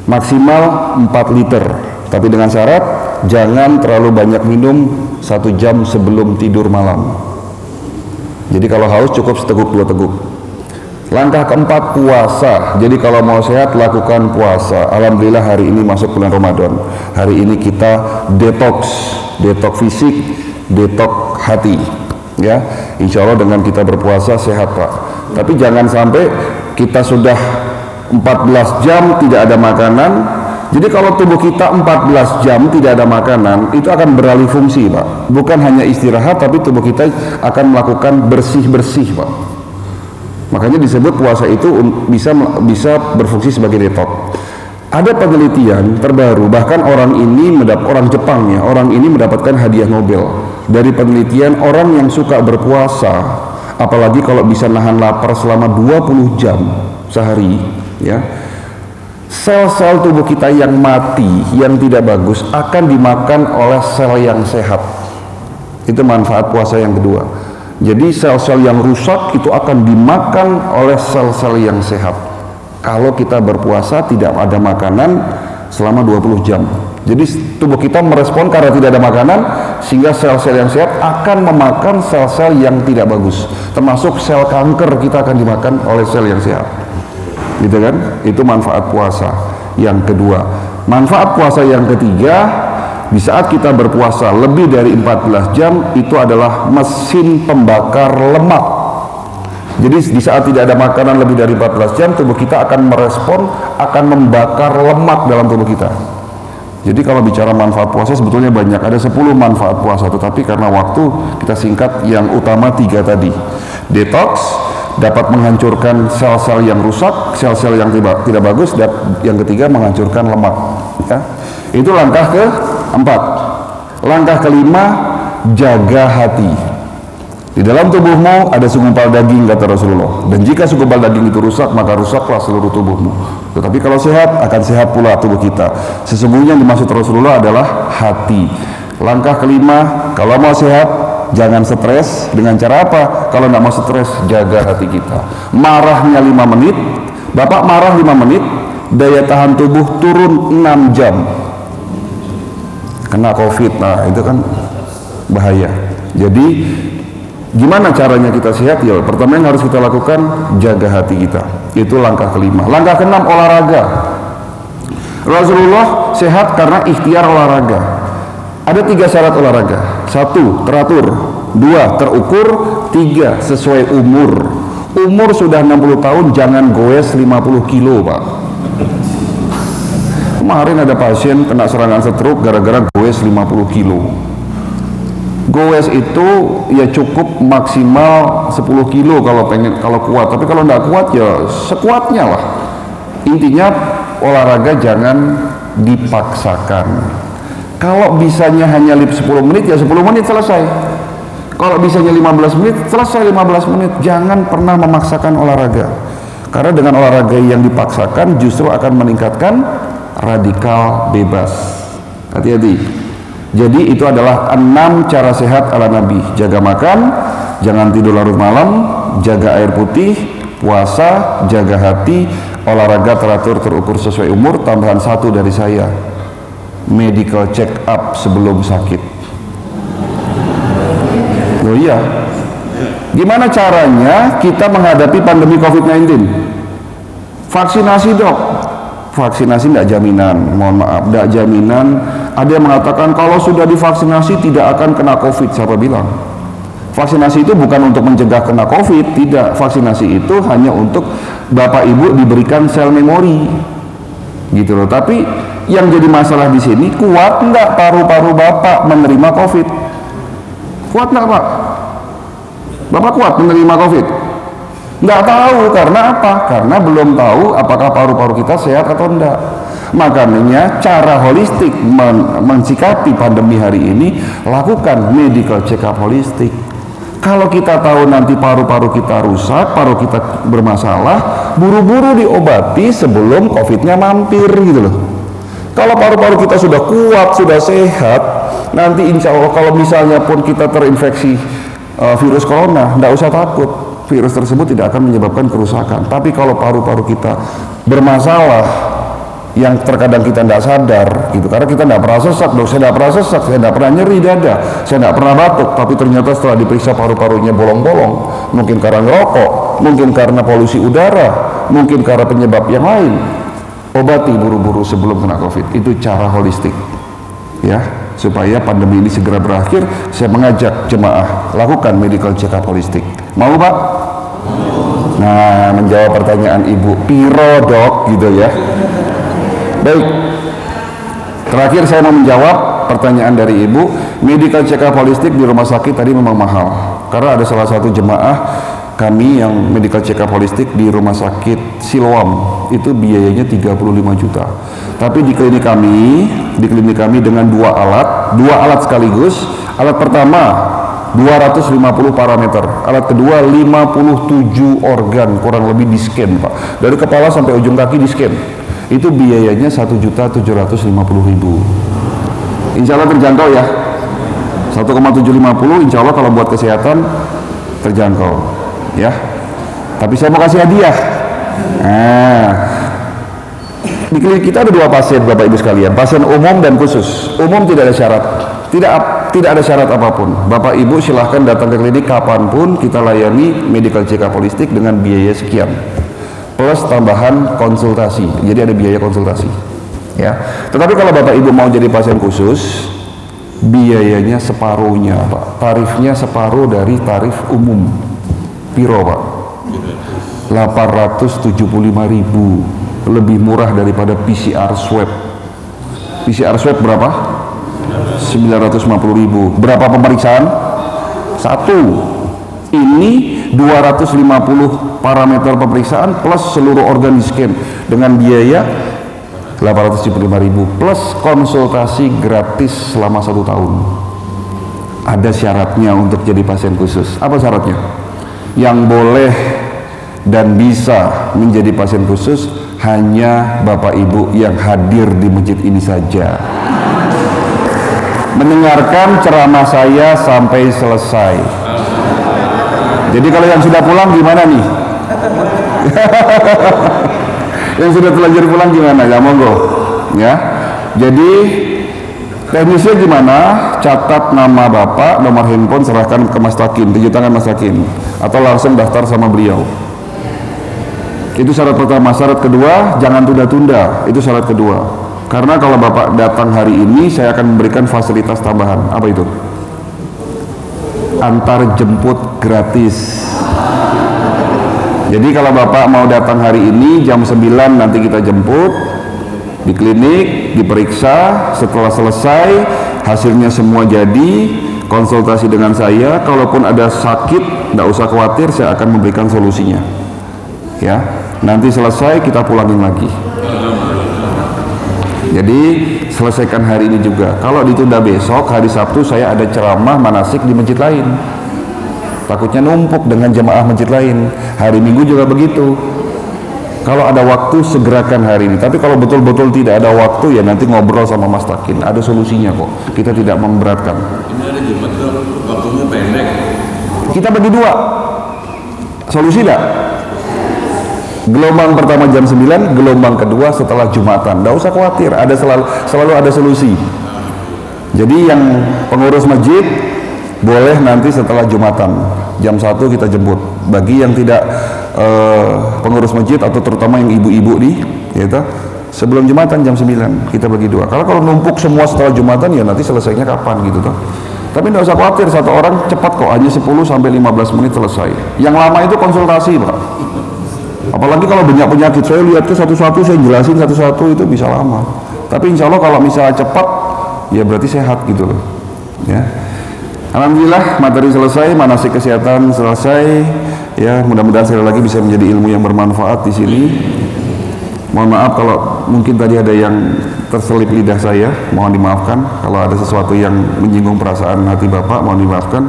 maksimal 4 liter. Tapi dengan syarat jangan terlalu banyak minum 1 jam sebelum tidur malam. Jadi kalau haus cukup seteguk 2 teguk. Langkah keempat, puasa. Jadi kalau mau sehat lakukan puasa. Alhamdulillah hari ini masuk bulan Ramadan. Hari ini kita detox fisik, detox hati. Ya, insya Allah dengan kita berpuasa sehat pak. Tapi jangan sampai kita sudah 14 jam tidak ada makanan. Jadi kalau tubuh kita 14 jam tidak ada makanan, itu akan beralih fungsi pak. Bukan hanya istirahat, tapi tubuh kita akan melakukan bersih-bersih pak. Makanya disebut puasa itu bisa berfungsi sebagai detox. Ada penelitian terbaru, bahkan orang Jepang ya, orang ini mendapatkan hadiah Nobel dari penelitian orang yang suka berpuasa, apalagi kalau bisa nahan lapar selama 20 jam sehari ya. Sel-sel tubuh kita yang mati, yang tidak bagus akan dimakan oleh sel yang sehat. Itu manfaat puasa yang kedua. Jadi sel-sel yang rusak itu akan dimakan oleh sel-sel yang sehat. Kalau kita berpuasa tidak ada makanan selama 20 jam. Jadi tubuh kita merespon karena tidak ada makanan, sehingga sel-sel yang sehat akan memakan sel-sel yang tidak bagus. Termasuk sel kanker kita akan dimakan oleh sel yang sehat. Gitu kan? Itu manfaat puasa yang kedua. Manfaat puasa yang ketiga, di saat kita berpuasa lebih dari 14 jam, itu adalah mesin pembakar lemak. Jadi di saat tidak ada makanan lebih dari 14 jam, tubuh kita akan merespon, akan membakar lemak dalam tubuh kita. Jadi kalau bicara manfaat puasa sebetulnya banyak, ada 10 manfaat puasa, tetapi karena waktu kita singkat yang utama 3 tadi. Detox, dapat menghancurkan sel-sel yang rusak, sel-sel yang tidak bagus, dan yang ketiga menghancurkan lemak ya. Itu langkah ke-4. Langkah kelima, jaga hati. Di dalam tubuhmu ada segumpal daging, kata Rasulullah, dan jika segumpal daging itu rusak, maka rusaklah seluruh tubuhmu. Tetapi kalau sehat, akan sehat pula tubuh kita. Sesungguhnya yang dimaksud Rasulullah adalah hati. Langkah kelima, kalau mau sehat, jangan stres. Dengan cara apa? Kalau nggak mau stres, jaga hati kita. Marahnya 5 menit, Bapak marah 5 menit, daya tahan tubuh turun 6 jam. Kena COVID, nah itu kan bahaya. Jadi gimana caranya kita sehat? Ya, pertama yang harus kita lakukan, jaga hati kita. Itu langkah kelima. Langkah keenam, olahraga. Rasulullah sehat karena ikhtiar olahraga. Ada 3 syarat olahraga. 1, teratur. 2, terukur. 3, sesuai umur. Umur sudah 60 tahun, jangan goes 50 kilo, Pak. Kemarin ada pasien kena serangan stroke gara-gara goes 50 kilo. Goes itu ya cukup maksimal 10 kilo kalau kuat, tapi kalau nggak kuat ya sekuatnya lah. Intinya olahraga jangan dipaksakan. Kalau bisanya hanya 10 menit ya 10 menit selesai. Kalau bisanya 15 menit selesai 15 menit. Jangan pernah memaksakan olahraga, karena dengan olahraga yang dipaksakan justru akan meningkatkan radikal bebas. Hati-hati. Jadi itu adalah 6 cara sehat ala Nabi. Jaga makan, jangan tidur larut malam, jaga air putih, puasa, jaga hati, olahraga teratur terukur sesuai umur. Tambahan 1 dari saya, medical check up sebelum sakit. Oh iya, gimana caranya kita menghadapi pandemi COVID-19? Vaksinasi, dok. Vaksinasi tidak jaminan, mohon maaf, tidak jaminan. Ada yang mengatakan kalau sudah divaksinasi tidak akan kena COVID. Siapa bilang? Vaksinasi itu bukan untuk mencegah kena COVID, tidak. Vaksinasi itu hanya untuk Bapak Ibu diberikan sel memori, gitu loh. Tapi yang jadi masalah di sini, kuat enggak paru-paru Bapak menerima COVID? Kuat enggak, Pak? Bapak kuat menerima COVID? Nggak tahu. Karena apa? Karena belum tahu apakah paru-paru kita sehat atau enggak. Makanya cara holistik mensikapi pandemi hari ini, lakukan medical check up holistik. Kalau kita tahu nanti paru-paru kita rusak, paru kita bermasalah, buru-buru diobati sebelum COVID-nya mampir, gitu loh. Kalau paru-paru kita sudah kuat, sudah sehat, nanti insya Allah kalau misalnya pun kita terinfeksi virus corona, nggak usah takut. Virus tersebut tidak akan menyebabkan kerusakan. Tapi kalau paru-paru kita bermasalah, yang terkadang kita tidak sadar, gitu, karena kita tidak pernah sesak, dok, saya tidak pernah sesak, saya tidak pernah nyeri dada, saya tidak pernah batuk, tapi ternyata setelah diperiksa paru-parunya bolong-bolong, mungkin karena ngerokok, mungkin karena polusi udara, mungkin karena penyebab yang lain. Obati buru-buru sebelum kena COVID. Itu cara holistik, ya, supaya pandemi ini segera berakhir. Saya mengajak jemaah lakukan medical check up holistik. Mau, Pak? Nah, menjawab pertanyaan Ibu, piro, dok, gitu ya. Baik, terakhir saya mau menjawab pertanyaan dari Ibu. Medical check up holistik di rumah sakit tadi memang mahal, karena ada salah satu jemaah kami yang medical check up holistik di rumah sakit Siloam, itu biayanya 35 juta. Tapi di klinik kami dengan 2 alat sekaligus. Alat pertama 250 parameter, alat kedua 57 organ kurang lebih di scan, Pak, dari kepala sampai ujung kaki di scan. Itu biayanya 1.750.000. Insya Allah terjangkau ya, 1,750 insya Allah kalau buat kesehatan terjangkau ya. Tapi saya mau kasih hadiah. Nah, di klinik kita ada 2 pasien, Bapak Ibu sekalian, pasien umum dan khusus. Umum tidak ada syarat, tidak ada syarat apapun. Bapak Ibu silahkan datang ke klinik kapanpun, kita layani medical check up holistik dengan biaya sekian, plus tambahan konsultasi. Jadi ada biaya konsultasi ya. Tetapi kalau Bapak Ibu mau jadi pasien khusus, biayanya separuhnya, Pak. Tarifnya separuh dari tarif umum. Piro, Pak? 875.000, lebih murah daripada PCR swab. PCR swab berapa? 950.000. Berapa pemeriksaan? 1. Ini 250 parameter pemeriksaan plus seluruh organ di scan dengan biaya 875.000 plus konsultasi gratis selama 1 tahun. ada syaratnya untuk jadi pasien khusus. Apa syaratnya? Yang boleh dan bisa menjadi pasien khusus hanya Bapak Ibu yang hadir di masjid ini saja, mendengarkan ceramah saya sampai selesai. Jadi kalau yang sudah pulang gimana nih? Yang sudah terlanjur pulang gimana? Ya monggo ya. Jadi teknisnya gimana? Catat nama Bapak, nomor handphone, serahkan ke Mas Takin, tunjuk tangan Mas Takin, atau langsung daftar sama beliau. Itu syarat pertama. Syarat kedua, jangan tunda-tunda. Itu syarat kedua. Karena kalau Bapak datang hari ini, saya akan memberikan fasilitas tambahan. Apa itu? Antar jemput gratis. Jadi kalau Bapak mau datang hari ini jam 9 nanti kita jemput di klinik, diperiksa, setelah selesai hasilnya semua jadi, konsultasi dengan saya, kalaupun ada sakit tidak usah khawatir, saya akan memberikan solusinya ya. Nanti selesai kita pulangin lagi. Jadi selesaikan hari ini juga. Kalau ditunda besok, hari Sabtu saya ada ceramah manasik di masjid lain, takutnya numpuk dengan jemaah masjid lain. Hari Minggu juga begitu. Kalau ada waktu segerakan hari ini. Tapi kalau betul-betul tidak ada waktu, ya nanti ngobrol sama Mas Takin. Ada solusinya kok. Kita tidak memberatkan. Ini ada Jumat dong, waktunya pendek. Kita bagi dua. Solusi tidak? Gelombang pertama jam 9, gelombang kedua setelah Jumatan. Tidak usah khawatir, ada selalu ada solusi. Jadi yang pengurus masjid boleh nanti setelah Jumatan jam 1 kita jemput. Bagi yang tidak pengurus masjid atau terutama yang ibu-ibu nih, gitu, sebelum Jumatan jam 9 kita bagi dua. Kalau numpuk semua setelah Jumatan, ya nanti selesainya kapan gitu toh. Tapi tidak usah khawatir, satu orang cepat kok, hanya 10 sampai 15 menit selesai. Yang lama itu konsultasi, Pak. Apalagi kalau banyak penyakit, saya lihat ke satu-satu, saya jelasin satu-satu, itu bisa lama. Tapi insya Allah kalau misalnya cepat, ya berarti sehat gitu loh. Ya. Alhamdulillah materi selesai, manasik kesehatan selesai. Ya, mudah-mudahan sekali lagi bisa menjadi ilmu yang bermanfaat di sini. Mohon maaf kalau mungkin tadi ada yang terselip lidah saya, mohon dimaafkan. Kalau ada sesuatu yang menyinggung perasaan hati Bapak, mohon dimaafkan.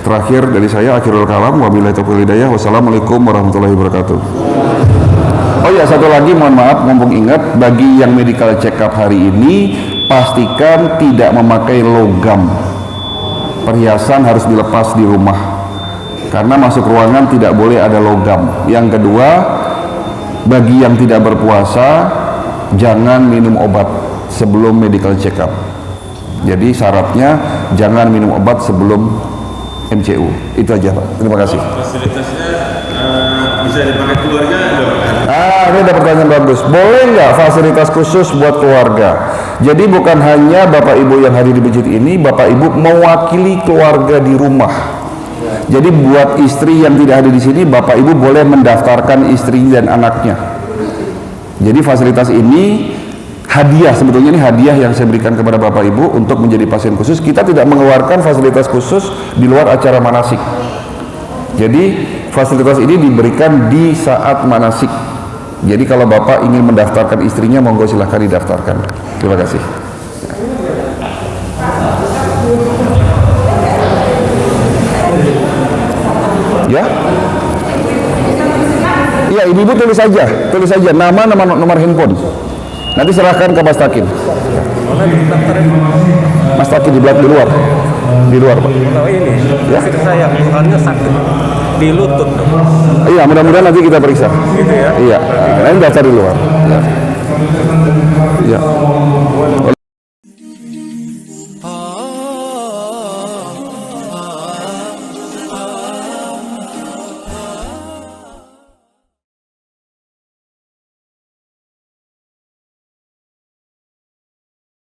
Terakhir dari saya, akhirul kalam, wabillahi taufiq wal hidayah. Wassalamualaikum warahmatullahi wabarakatuh. Oh ya, satu lagi mohon maaf, mumpung ingat, bagi yang medical check up hari ini, pastikan tidak memakai logam. Perhiasan harus dilepas di rumah, karena masuk ruangan tidak boleh ada logam. Yang kedua, bagi yang tidak berpuasa, jangan minum obat sebelum medical check up. Jadi syaratnya jangan minum obat sebelum MCU. Itu aja, Pak. Terima kasih. Fasilitasnya bisa dipakai keluarga dong? Ini ada pertanyaan bagus. Boleh nggak fasilitas khusus buat keluarga? Jadi bukan hanya Bapak Ibu yang hadir di masjid ini, Bapak Ibu mewakili keluarga di rumah. Jadi buat istri yang tidak hadir di sini, Bapak Ibu boleh mendaftarkan istri dan anaknya. Jadi fasilitas ini hadiah, sebetulnya ini hadiah yang saya berikan kepada Bapak Ibu untuk menjadi pasien khusus. Kita tidak mengeluarkan fasilitas khusus di luar acara manasik. Jadi fasilitas ini diberikan di saat manasik. Jadi kalau Bapak ingin mendaftarkan istrinya, monggo silahkan didaftarkan. Terima kasih. Ya? Iya, ibu-ibu tulis saja nama, nomor handphone. Nanti serahkan ke Mas Takin. Mas Takin di belakang, di luar, Pak. Oh ini, ya. Saya soalnya sakit di lutut. Iya, mudah-mudahan nanti kita periksa. Gitu ya. Iya, nanti daftar di luar. Ya.